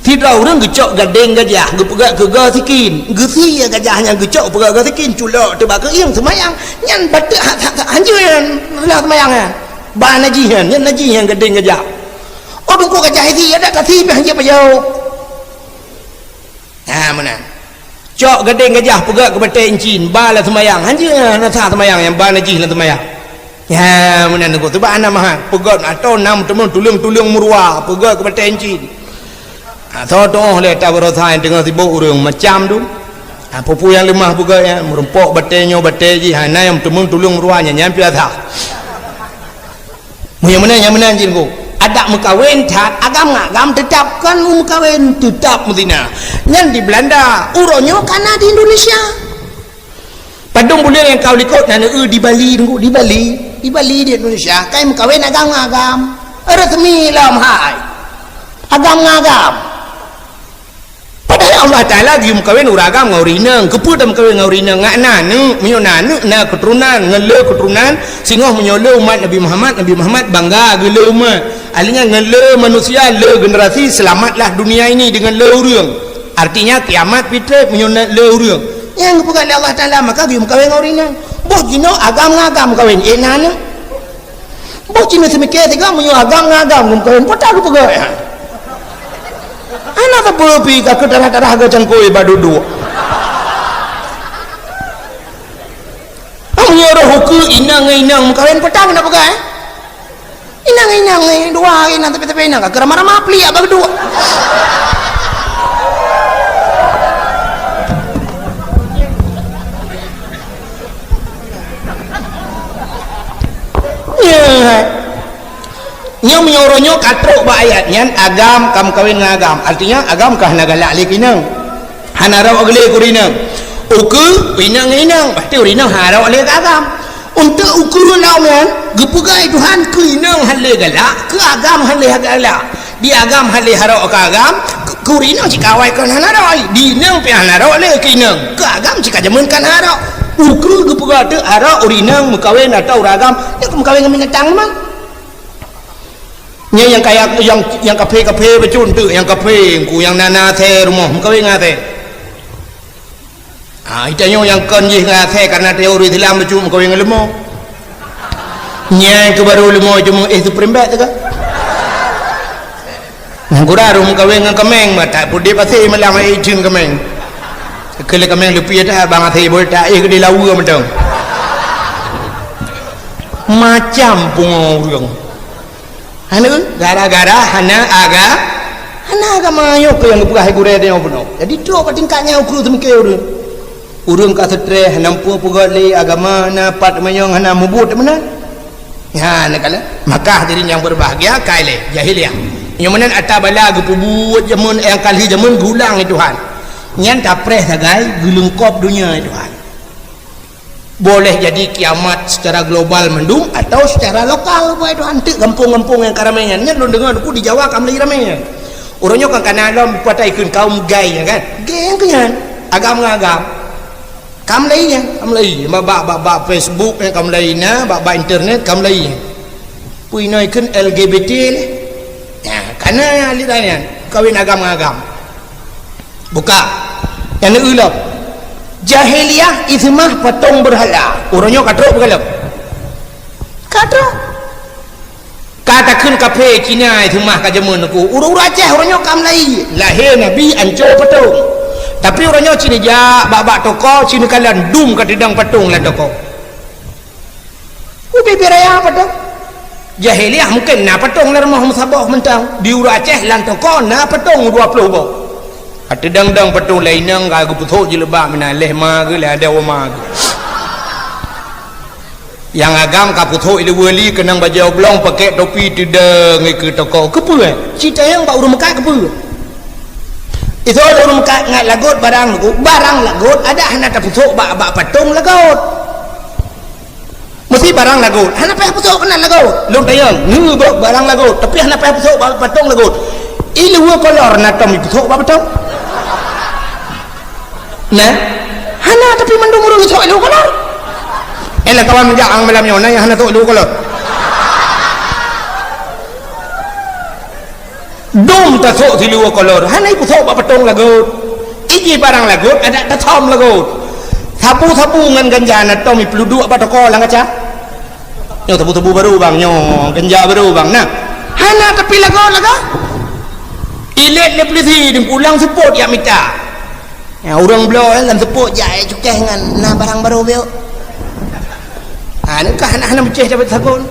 tidak orang gecok gadeng gajah gepegak gega sikin gesi gajahnya gecok pegak sikin culak tebak ke yang semayang nyan batek hanjuan lah semayang ban hajian nyan haji yang gadeng gajah orang ko gajah haji ada tasi pi haji pajau mana cok gadeng gajah pegak ke batai encin bala semayang hanya nasa semayang yang bala jih lah semayang ya mana tu tu bana mah pegat atau nam temun tulung murwa pegak ke batai encin atau le tak berosain dengan sibuk urang macam tu pupu yang lemah pegak ya merempok batainya batai jih hana yang temun tulung murwanya nyampi atah yang mana jin ku ada mekawin tak agam tetapkan mekawin tetap mudina yang di Belanda uronyo karena di Indonesia padung boleh yang kau likut nana di Bali tunggu di Bali di Indonesia kai mekawin agam resmi lam hai agam padahal Allah Ta'ala di mekawin uragam ngaurinang keput mekawin ngaurinang ngakna na keturunan ngele keturunan singoh menyole umat Nabi Muhammad bangga gele umat alinya ngele manusia le generasi selamatlah dunia ini dengan le urang artinya kiamat fitrah menyole le urang yang kepukan Allah Ta'ala maka di mekawin ngaurinang boh jino agam kawin enana boh jino semikir tiga menyo agam kawin potah lu pegak ya anak berpi ke darah-darah ke cangkui badudu nyuruh hukum inang kawin petang nak pakai inang dua inang tapi inang ke ramah-ramah peli apa kedua yang menyuruhnya katruk ayat yang agam kam kawin ngagam artinya agam kah nagalak likinang hanarau agle kurinang uku inang pasti urinang harau ale agam untuk ukur lawan gepugai Tuhan ke inang hale galak ke agam hale galak di agam hale harau ke agam kurinang cikawai kan hanarau di inang pi hanarau ale ke inang ke agam cika jamun kan harau ukur gepugai tu harau urinang mekawin atau uragam dia mekawin dengan minatang mang nya yang kayak yang kafe becun tu yang kafe ku yang nana the rumah kau ingat teh itanya yang kan je ngathe karena teori Islam becun kau yang lemo nya ke baru lemo cuma itu primbet tu kan ngurarum kau yang kemeng mata pudi pasti malam ai jin kemeng kele kemeng lebih dah bang athe boleh tak ke di lawu macam macam pungurung hana gara-gara hana agama yo ke yang buka gure dia puno jadi tu apa tingkatnya ukru temike urang ka stres nampu pugat le agama na pat mayong hana mubut mana ya nakala maka hadirin yang berbahagia kaile jahiliah yang mana atabala gepubuat zaman yang kali zaman gulang Tuhan nyan tapres sagai gulung kop dunia Tuhan boleh jadi kiamat secara global mendung atau secara lokal boy Tuhan tu kampung-kampung yang keramaian nya lu dengar aku di Jawa kam lagi ramaian orangnya kan kana lom pataikeun kaum gay kan gay kan agam-agam kam lainnya bab Facebook kam lainnya bab internet kam lainnya puinoikeun LGBT ya kana lidanya kawin agam-agam buka yang ulap jahiliyah itu mah patung berhala orangnya katrok bergalap katrok katakan kafe Cina itu mah kajamun aku urang-urang Aceh orangnya kamlai lahir Nabi ancur patung tapi orangnya Cina ja bak toko Cina kalian dum ke dedang patung lah toko bibir raya patung jahiliyah mungkin na patung lah rumah musabah mentang di urang Aceh lan toko na patung 20 bau ada dang-dang patung lainang gagu puthuk je lebah mina leh ma ke leh ada wama ke yang agam ka puthuk ile wali kenang baju oblong pakai topi tidang ke toko ke apa cerita yang bak urang Mekah ke apa itu urang Mekah ngat lagut barang lagut ada hana ta puthuk bak patung lagut mesti barang lagut hana payah puthuk kena lagut lu tayang ngu barang lagut tapi hana payah puthuk bak patung lagut ile wa kolor na tom puthuk bak patung nah hana tapi mendung urang sok lu kolor elah kawan menjaang malam nyona yang hana tok lu kolor dom ta sok ti lu kolor hana iku sok patong lagut iki barang lagut ada tatom lagut sapu-sapu ngan ganja na tomi peluduk apa toko lang aca nyo sapu-sapu baru bang nyo ganja baru bang nah hana tapi lagut ilet le polisi dim pulang support ya minta ya orang belah dalam tepuk jai cukeh dengan nah barang baru bio ni kah nak beceh dapat sakun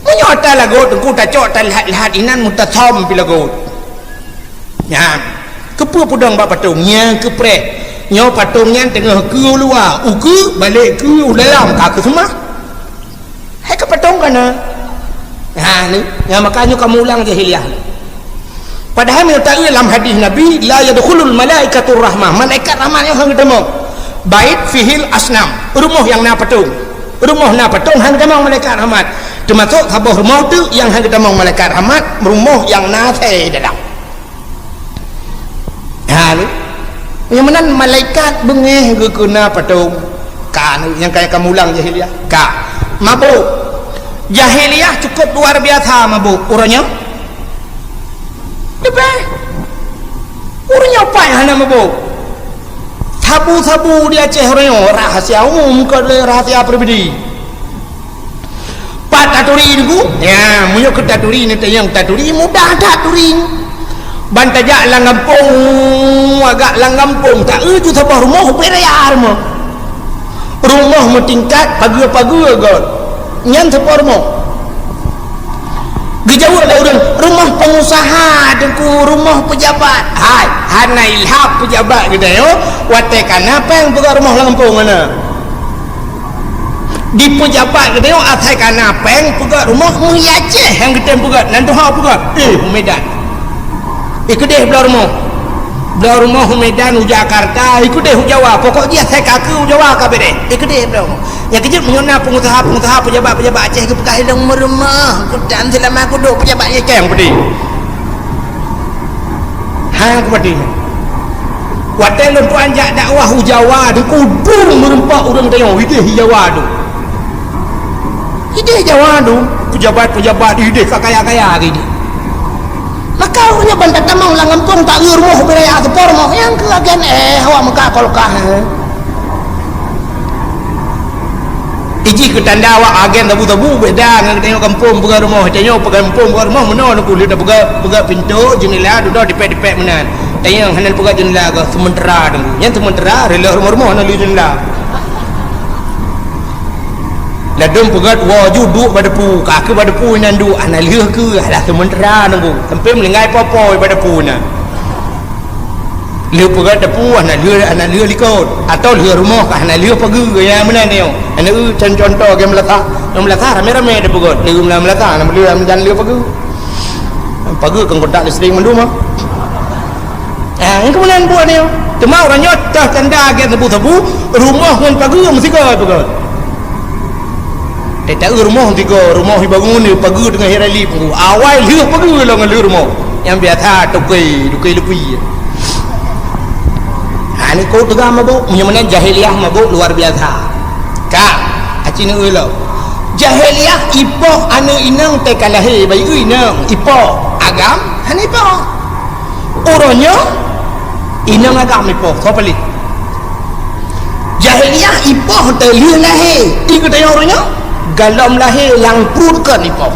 menyota lagut ku tak cok tak lihat inan mutatom pi lagut ya kepu pudang bak patungnya kepre nyo patungnya tengah ke luar uku balik ke dalam kaki semua hai ke patung kana ni ya makanya kamu ulang jahiliah padahal menyertai dalam hadis Nabi la yadkhulul malaikatur rahmah malaikat rahmat yang hang ketemu bait fihil asnam rumah yang na patung hang ketemu malaikat rahmat termasuk sebuah rumah tu yang hang ketemu malaikat rahmat rumah yang na teh dalam ni yang mana malaikat bengeh ke kena patung kan yang kayak kamu ulang jahiliah mabuk jahiliah cukup luar biasa mabuk orangnya depan orangnya apa yang hana mabuk sabu-sabu di Aceh orangnya rahasia umum ke rahasia pribadi pat taturi itu ya munyok ke taturi ni yang taturi mudah taturi bantajak lang kampung agak lang kampung tak itu sebuah rumah perayaan rumah tingkat pagi-pagi agak nyan sebuah rumah dijauh ada orang rumah pengusaha dengan rumah pejabat hana ilhab pejabat kita yo watekan apa yang buka rumah lampung mana di pejabat kita yo atekan apa yang buka rumah Aceh yang kita buka nanti ha buka Medan ikut belah rumah Medan Jakarta ikut deh Jawa pokok dia saya kaku Jawa kabeh deh ikut deh belah yang kejut menyona pengusaha pejabat Aceh ke pekai dong rumah dan selama aku duk pejabatnya keng pedi hang pedi watel lu anjak dakwah Jawa di kudu merempak orang tengok hideh Jawa tu pejabat hideh kaya-kaya gitu maka punya bantat tamang lang ampung tak rumah beraya sepor mau yang ke agen awak muka kolkah iji ke tanda awak agen tabu-tabu beda dengan tengok kampung pegang rumah tengok pegang kampung pegang rumah mana nak kulit dah pegang pintu jendela duduk dipek-dipek mana tengok hendak pegang jendela ke sementara dulu yang sementara rela rumah-rumah nak lihat jendela ladung pegat waju duk pada pu kaki pada pu nan duk ana lieu ke alah sementara nunggu sampai melengai popoi pada pu na lieu pegat depu ana lieu likut atau lieu rumah ka ana lieu pagi ya mana ni ana contoh game melata rame-rame de pegat lieu melata ana lieu dan lieu pagi kan kotak listrik mendu mah yang kemudian buat ni cuma orang nyotah tanda ke tebu-tebu rumah dengan pagi mesti ke pegat tak rumah tiga rumah bangun ni pagi dengan hirali pun awal liu pagi lah dengan liu rumah yang biasa tukai lebih ni kau tegak mabuk punya jahiliah mabuk luar biasa kak acina ulo jahiliah ipoh anu inang tekalahi bayi inang ipoh agam han ipoh orangnya inang agam ipoh kau pelik jahiliah ipoh terliu lahi ikut tanya orangnya galam lahir yang purkan ipoh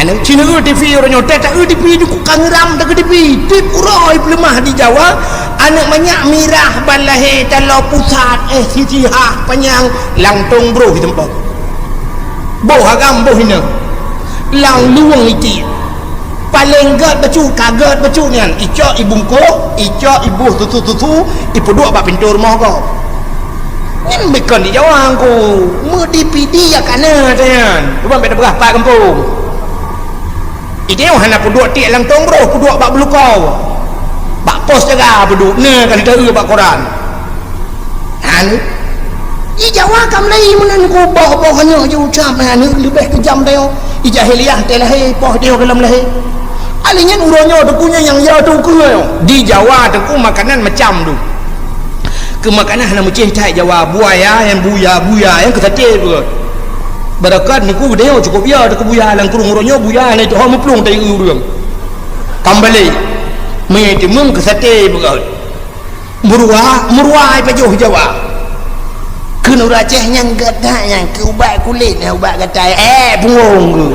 anak Cina TV orang nyotek tak TV di kangeram tak TV tip urai pelemah di Jawa anak banyak mirah balahir talau pusat sisi panjang langtung bro di tempat boh agam boh hina lang luang iti paling gad bacu kaget bacu nian icok ibungko icok ibu tutu ibu dua bak pintu rumah kau ini bukan di Jawa aku mau dipidi ya kana kan bukan beda berapa kampung ini orang nak duduk tiak langtong bro duduk bak belukau bak pos jaga duduk ne kali dah bak koran anu di Jawa kam lai menan ko boh hanya je ucap anu lebih kejam dah i jahiliah telah poh dia dalam lahir alinya uronyo dukunya yang ya tu di Jawa tu makanan macam tu ke makanan nak mucih cai Jawa buaya yang buya yang ketati tu barakat niku dia cukup ya dekat buya lang kurung uronyo buya ni tu hom plung tai urang kambali me timung kesate begal murwa ai pajuh Jawa kena raceh yang gadah yang ke ubat kulit ubat gatai bungung ke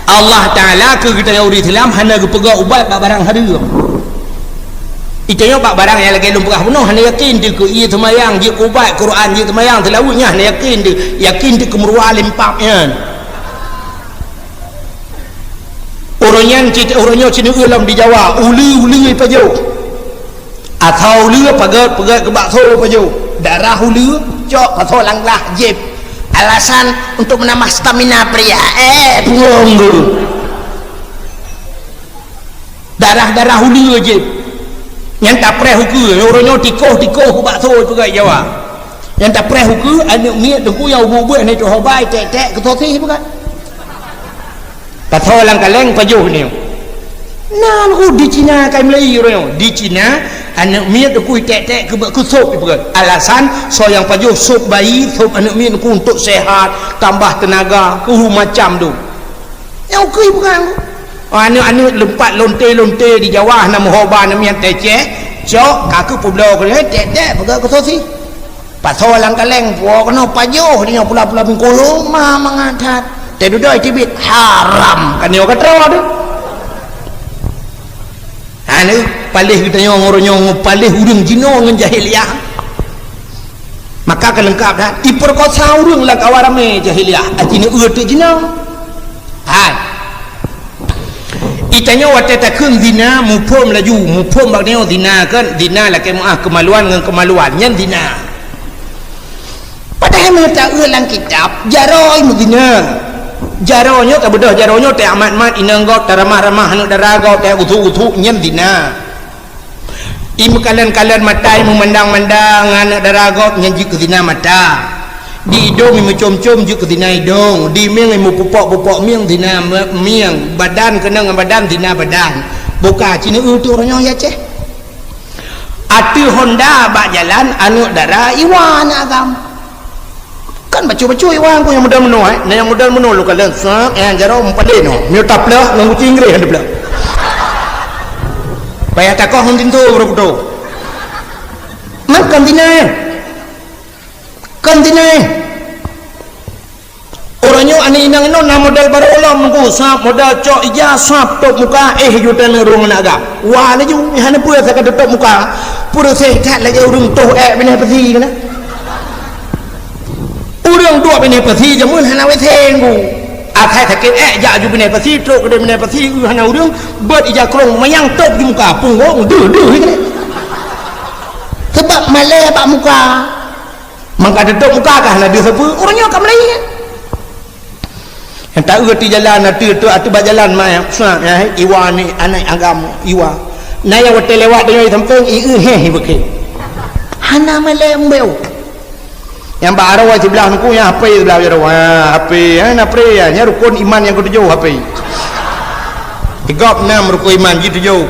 Allah Taala ke kita uri Islam hana ke pegak ubat barang haram itanya pak barang yang lagi lumpah penuh hanya yakin dia ke ia semayang dia ubat Quran dia semayang telawunya hanya yakin dia kemeruah limpaknya orangnya Cina ulam di Jawa uli paju atau uli pegat ke bakso paju darah uli cok atau langlah jeb alasan untuk menambah stamina pria bungung dulu darah uli jeb yang tak pernah hukum orangnya tikoh ke bakso juga Jawa yang tak pernah hukum anak miat tu yang buat ni tu hobai tek ke tosi bukan patho lang kaleng pajuh ni nan di Cina kai Melayu orang di Cina anak miat tu tek ke sup bukan alasan so yang pajuh sup bayi sup anak miat tu untuk sehat tambah tenaga macam tu yang okey bukan anu lempat lonte di Jawa nama hoba nama yang teceh cok kaku pulau ke tek pegang ke sosi pasal lang kaleng puak kena pajuh dia pula-pula bengkolo mangatat teh duduk cibit haram kan dia kata tu anu palih kita nyong palih urang jino dengan jahiliah maka kan lengkap dah diperkosa urang lah kawarame jahiliah ajine urut jino itanya waktu takun zina mupom laju mupom bagnya zina kan zina lah kemaluan dengan kemaluan yang zina padahal mereka ulang kitab jaroi zina jaronya tak bedah jaronya tak amat inang got ramah-ramah anak daraga tak utu yang zina imu kalian mata memandang-mandang anak daraga yang jika zina mata di hidung imu com-com juga zina hidung di miang imu pupok miang zina miang badan kena dengan badan zina badan buka Cina itu orangnya ya ceh ati Honda bak jalan anu darah iwan agam kan baca-baca iwan ku yang modal menua yang modal menua lu kalian sap yang jaro empale no nyutap lah nganggu cingre ada pula payah takoh huntin tu bro makan kantina orangnya ani inang ino na modal baru ulam ku sap modal cok ija sap tok muka juta nerung naga wah lagi hana pura saya kata tok muka pura saya kat lagi urung toh bina pesi kana urung dua bina pesi jamun hana we tenggu akai sakit ja ju bina pesi tok de bina pesi hana urung bet ija krong mayang tok di muka punggong duh kana sebab malai pak muka mangka tok muka kah na dia sepu orangnya kat Melayu kan yang tak erti jalan tu atu berjalan mai sah ya iwa ni anak agama iwa na yang hotel lewat dengan samping he bekik hana melembeu yang ba arawa sebelah aku yang apa sebelah arawa apa na pre ya rukun iman yang ketujuh apa igop 6 rukun iman ketujuh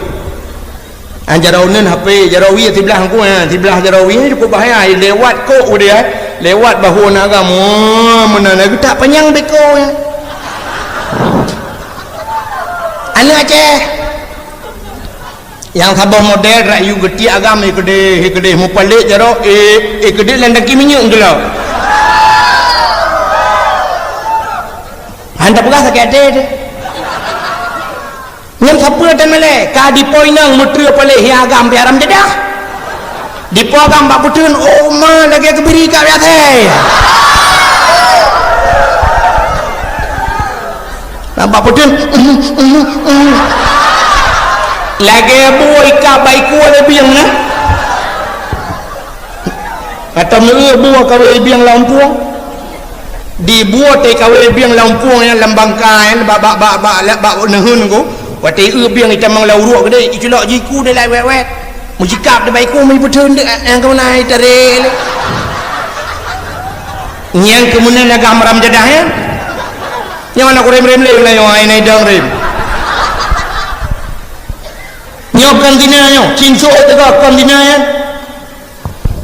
anjaraunan HP jarawi sebelah aku sebelah jarawi cukup bahaya lewat kok dia lewat bahu nak agama mana nak tak panjang beko ya anak Aceh yang sabah model rayu geti agama ikede mu pelik jaro ikede landang kiminyuk gelo anda pegah sakit ada yang siapa dan melek ka di poinang mutra pelik hi agam pi aram jedah di po agam bak putun oh ma lagi kebiri ka biasa nampak putun lagi buai ka baiku ada biang na kata mereka buah kawai biang lampung dibuat kawai biang lampung yang lambangkai bak nehun ku wati biang itamang lauruk gede iculok jiku dia lai wet mujikap dia baiku mai putun yang kau naik tarik yang kemudian agak maram jadah ya yang mana aku rem-rem leh yang ini dang rem nyok kantina nyok cinso tega kantina ya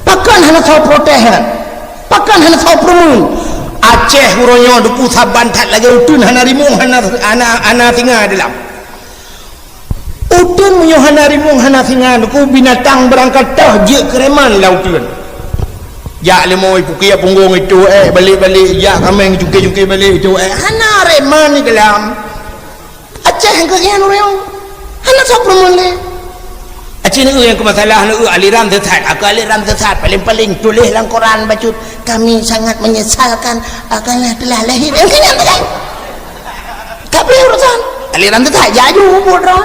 pakan hana tahu protehan pakan hana tahu promun Aceh huronyo dupu saban tak lagi utun hana rimung hana singa dalam utun munyo hana rimung hana singa dupu binatang berangkat tahjik kereman lautun ya lemoi pukia punggung itu balik-balik ya kameng jungke-jungke balik itu hana reman ni dalam Aceh yang kekian orang hana sopromon le Aceh ni yang kemasalah ni aliran sesat aku aliran sesat paling-paling tulis dalam Quran bacut kami sangat menyesalkan akanlah telah lahir yang kenyang tak tak boleh urusan aliran sesat jaju bodoh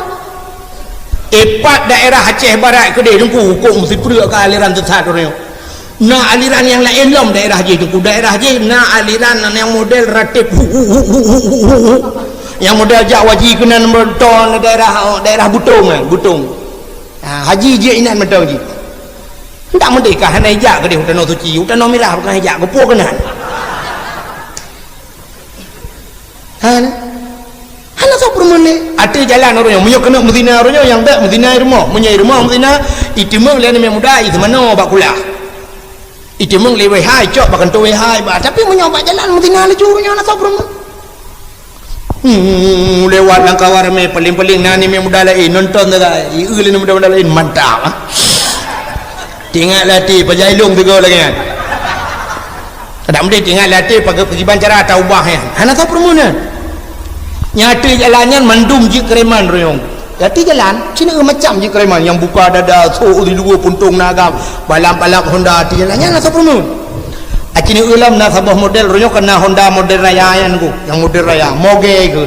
epat daerah Aceh Barat ke dia tunggu hukum mesti perlu ke aliran sesat orang na aliran yang lain lom daerah je tu daerah je na aliran yang model ratib yang model Jawa ji kena berton daerah Butung haji je inan mentau ji tak merdeka hana hijak ke dia hutan suci hutan mirah bukan hijak kepo kena hana sok permane ada jalan orang yang munyo kena mezina orang yang tak mezina rumah mezina itimang lain yang muda itu mana bak kulah itu meng lewai hai cok bahkan tu hai bah tapi menyoba jalan mesti ngale curunya nak sabrum lewat langkawar me paling-paling nani me muda lain nonton dah iul ni muda lain mantap tinggal latih pajailung tiga lagi kan tak mesti tinggal latih pakai pergiban cara taubah ya hana sabrum ni nyata jalannya mandum je kereman royong Yati jalan, Cina macam je kereman yang buka dada, so di luar puntung nagam, balap-balap Honda di jalannya nak sabun. Cina ulam nak sabah model, royok kena Honda model raya yang ku, yang model raya, moge ku.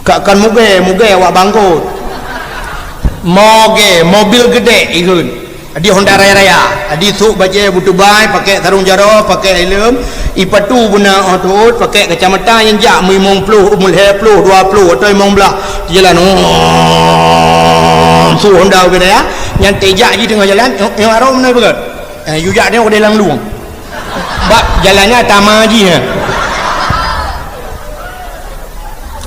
Kan moge awak bangkut. Moge, mobil gede ikut. Di Honda raya, di suk baca butuh bay, pakai sarung jaro, pakai helm, ipatu guna otut, pakai kacamata yang jak, mung puluh, umul he puluh, 20 atau mung belah. Jalan su Honda ke dia yang tejak je tengah jalan yang arah mana begat yujak dia udah langlung bak jalannya tama je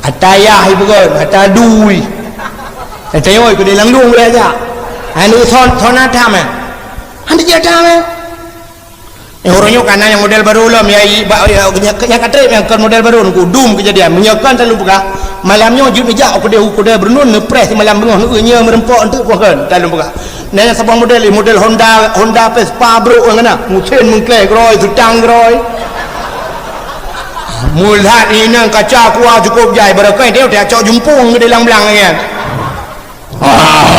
atayah begat atadui atayoi ke dia langlung dia aja anu thon tham anda je tham orangnya karena yang model baru lah yang kata yang kan model baru kudum kejadian menyakan terlalu buka malamnya jut meja aku dia bernun ngepres malam bengah nya merempok untuk kan terlalu buka nah yang sebuah model Honda Vespa bro ngana mucen mengklek roy tutang roy mulat ini kaca kuah cukup jai berakai dia cok jumpung ke dalam belang kan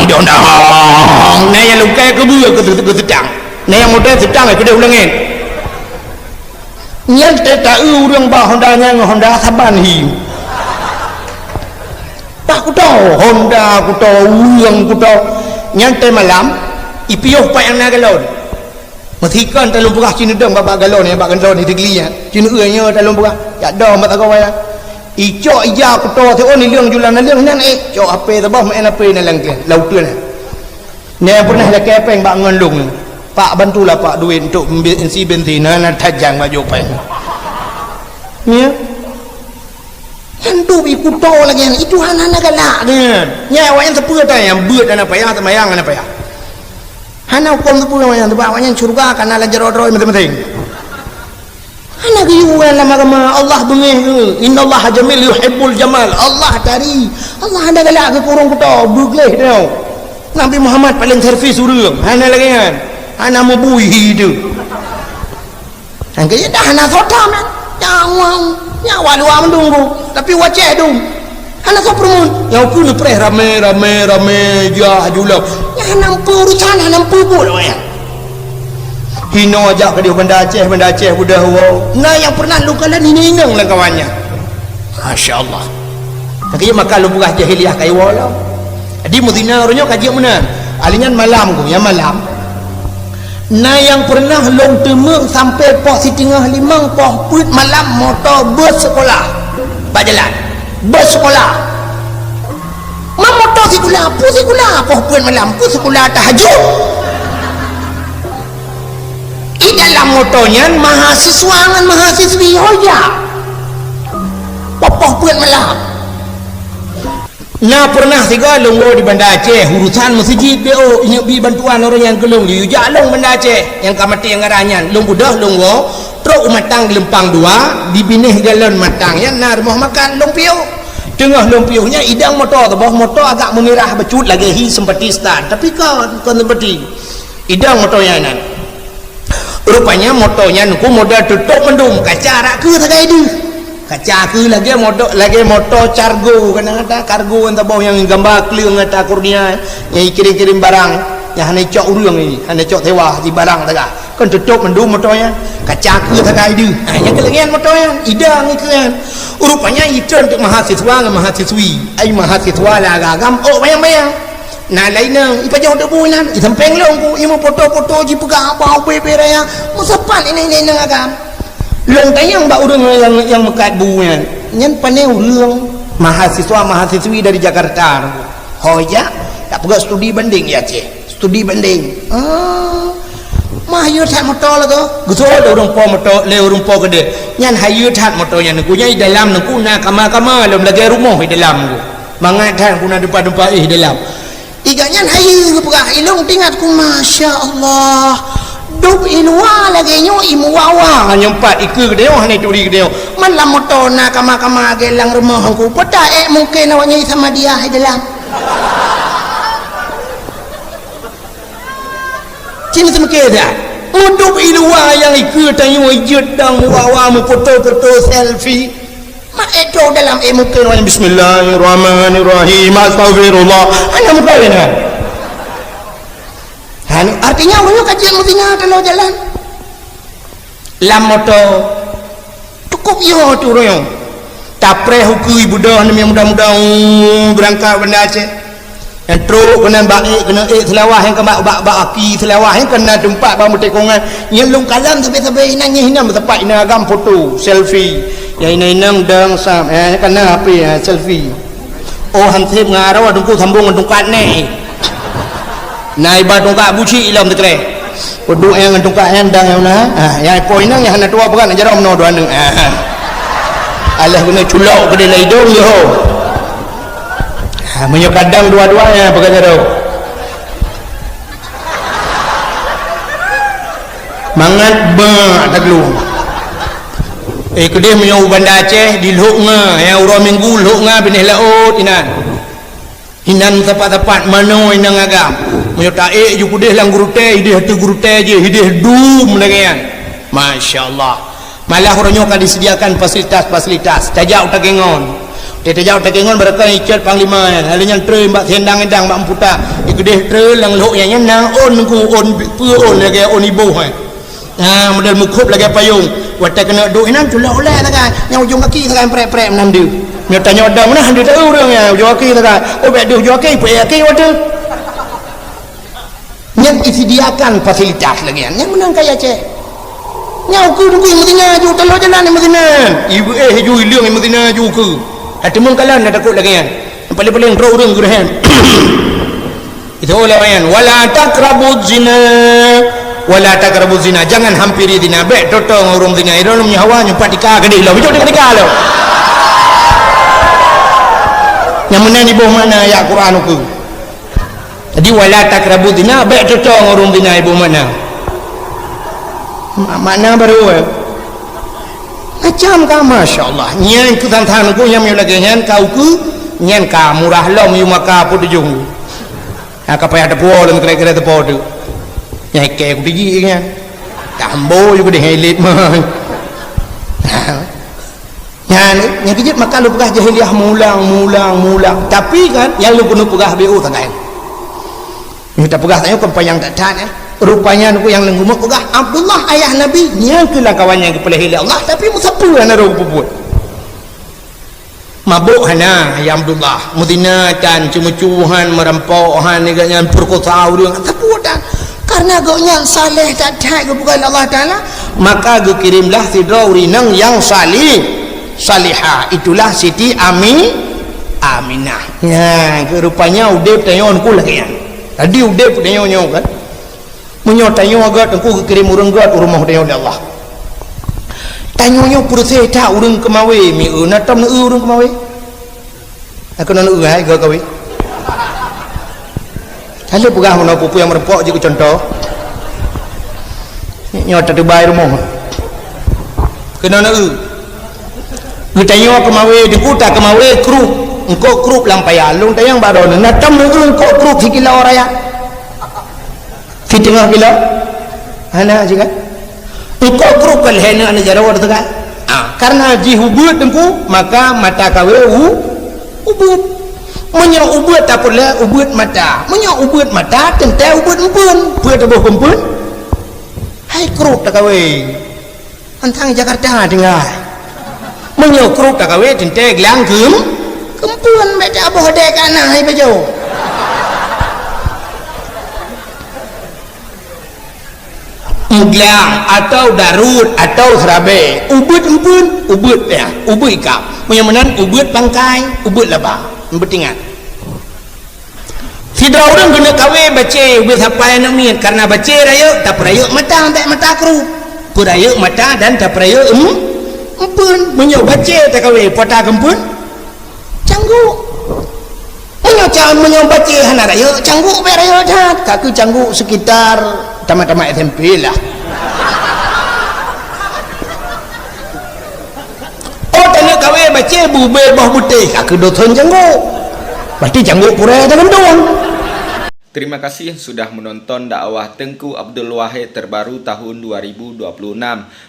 dia undang nah yang lukai ke buah ke tutang nah yang model tutang ke dia ulangin nyal tak urang bah Hondanya Honda Saban hi tak ku tahu Honda ku tahu urang ku tahu nyantai malam ipiuh pak yang nak galon matikan dalam buah cina dong babak galon ni babak galon ni digli cina nya dalam buah ya dah mat kau ya icok ija ku tahu tu ni liang julan liang nan cok apa tabah main apa ni langke laut tu ni pernah ada kepeng bak ngelung pak bantulah pak duit untuk isi bensin nak tajang baju pen ya hendu ikut tahu lagi itu anak-anak galak kan nyawa yang sepuluh dah yang beut dan apa ya temayang dan apa ya hana hukum sepuluh yang tebaknya surga karena lajar odroy penting anak yuan lama kama Allah bengih innallaha jamil yuhibbul jamal Allah tari Allah ada galak ke kurung kuta bugleh tau Nabi Muhammad paling servis urang hana lagi kan hana mubui tu angkanya dah hana sota man nyawa luar mendunggu tapi wajah dong hana sopermun yang pun preh rame jah julap ya nampu urusan nampu pula ya hino ajak ke dia benda Aceh budah wow nah yang pernah lu kalan ini inang lah kawannya Masya Allah tapi maka lu buah jahiliah kayu wala di Medina orangnya kajian mana alingan malam ku yang malam nah yang pernah long temuk sampai poh setengah limang poh put malam motor bus sekolah pak jalan bus sekolah motor sekolah poh put malam put sekolah tahajud di dalam motornya mahasiswa dengan mahasiswi hoja poh put malam nah pernah tiga longgo di Banda Aceh urusan masjid BO inyak bantuan orang yang kelong di jalong Banda Aceh yang kamati yang ngaranyan longgo dah longgo truk matang lempang dua dibinih galon matang ya nah rumah makan lompiu tengah lompiunya idang motor motor agak memirah becut lagi hi sempati start tapi kan seperti idang motornya nan rupanya motornya nuku modal tutup mendung kaca rak ke tagai dia kaca ke lagi motor cargo kadang-kadang kargo entah bawah yang gambar clear ngata kurnia yang kirim-kirim barang yang hanya cok urang ni hanya cok tewa di barang taga kan tutup mendung motornya kaca ke tagai dia yang kelengian motornya idang ni kan rupanya itu untuk mahasiswa dengan mahasiswi ai mahasiswa lah agam oh bayang-bayang nah lainnya ipajau dak bulan isampeng long ku imu foto-foto ji pegang apa bebe raya musapan ini agam long tayang mbak urang yang mekat bunya nyen paneu urang mahasiswa-mahasiswi dari Jakarta hoja tak pegak studi banding ya Aceh studi banding mah hayu that motor lah tu guso ada urang po motor le urang po gede nyan hayu that motornya nu nya di dalam nu na kama-kama dalam lagi rumah di dalam ku mangat kan kuna depan-depan dalam iganya hayu pegak ilung tingat ku Masya Allah duk ilwa lagi nyo imu wawa nyempat ikut dia hanya curi dia malam motor na kama-kama gelang rumah aku pada mungkin awaknya sama dia dalam cina semake dah duk ilwa yang ikut tanyo jedang wawa mu foto-foto selfie mak itu dalam mungkin awaknya bismillahirrahmanirrahim astagfirullah hanya muka ni artinya orang kajian Medina kalau jalan lam motor cukup yo tu orang tapre hukui budak ni mudah-mudah berangkat Banda Aceh yang truk kena baik kena selawah yang kembak bak aki selawah yang kena tempat bang tekongan yang long kalam sampai nanya hinam tempat ina agam foto selfie yang ina dang sam kena apa ya selfie oh hansip ngarau adungku sambung tungkat ni naik batu kak buci ilam tekre kodok yang tungkak handang yang mana yang poin nang yang hana tua pekan ajar om no doan nang alah kena culau ke dia hidung yo menyokadang dua-duanya pekan jaro mangat ba tak lu kedih menyau Banda Aceh di Lhok nga ya urang minggu Lhok nga benih laut inan tepat-tepat mano inang agam menyo taik ju kudih lang guru teh idih hatu guru teh je idih dum lagian masyaallah malah orangnya akan disediakan fasilitas tajak utakengon tajak utakengon berkah icat panglima halinya tre mbak hendang-hendang mbak emputa ikudih tre lang Lhok nya nang on ku on pu on lagi on ibu model mukup lagi payung watak kena duk inan tulah oleh tak yang ujung kaki tak prek-prek menang dia dia tanya ada mana dia tahu orang ya ujung kaki tak bet dia ujung kaki prek kaki wadah yang disediakan fasilitas lagi yang menang kaya Aceh yang aku tunggu Medina ju telur jalan di Medina ibu ju ilang di Medina ju ke hati mun kalan dah takut lagi yang paling-paling orang gerahan itu oleh yang wala taqrabuz zina jangan hampiri zina baik totong orang zina itu namanya hawa nyumpat tika gede lah bijak tika lah yang mana di bawah mana ayat Quran itu jadi wala taqrabuz zina baik totong orang zina ibu mana makna baru macam ka masyaallah nyen ku tantan ku yang lagi nyen kau ku nyen ka murah lom yu maka pu dujung apa ya ada pulau dan kira-kira tepo tu yang kayak aku pergi kan tambo juga di helit mah yang kejut maka lu pegah jahiliah mulang tapi kan yang lu penuh pegah BO tak kan minta pegah tanya kempayang tak tahan rupanya aku yang lenggumuk pegah Abdullah ayah Nabi yang kelah kawannya kepala hilir Allah tapi musapu hana roh puput mabuk hana ya Abdullah mudinatan cumucuhan merampauhan neganya perkosa dia taputan karena agaknya saleh tak tak kebukan Allah Ta'ala maka gue kirimlah Sidrauri nang yang salihah itulah Siti Aminah ya rupanya udep tanyon ku lagi ya tadi udep tanyon kan menyo tanyon agak aku kirim urang gat rumah tanyon Allah tanyonyo purse ta urang kemawe mi natam urang kemawe aku nan hai gak kawe kalau pegah mana pupu yang merepok je contoh nyota tu bayar rumah kena nak tanya kemawe dikuta kemawe kru engkau kru lampaya long tayang baron natam engkau kru sikila orang ya fitengah kila ana juga engkau kru kalhena ana jarawar tu kan karena jihubut engkau maka mata kawe ubut menyok ubut tak pula ubut mata menyok ubut mata tentai ubut empun pun tak boleh empun hai keruk tak kawe antang Jakarta dengar menyok keruk tak kawe tentai gelang kempun baca apa hodek anak hai baju gelang atau darut atau serabe ubut empun ubut ya ubut ikap menyamanan ubut bangkai ubut labah bertingat Fidra orang kena kawe baca ubit sampai nak miat karena baca raya tak peraya mata tak mata kru peraya mata dan tak peraya empun menyok baca tak kawe pota kempun cangguk menyok baca hana raya cangguk beraya dah kaku cangguk sekitar tamat-tamat SMP lah kawe baca bubel bawah putih aku doton cangguk berarti cangguk pura jangan dong. Terima kasih sudah menonton dakwah Tengku Abdul Wahid terbaru tahun 2026.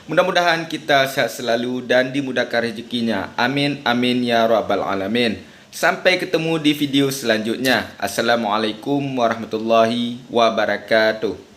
Mudah-mudahan kita sehat selalu dan dimudahkan rezekinya. Amin amin ya rabbal alamin. Sampai ketemu di video selanjutnya. Assalamualaikum warahmatullahi wabarakatuh.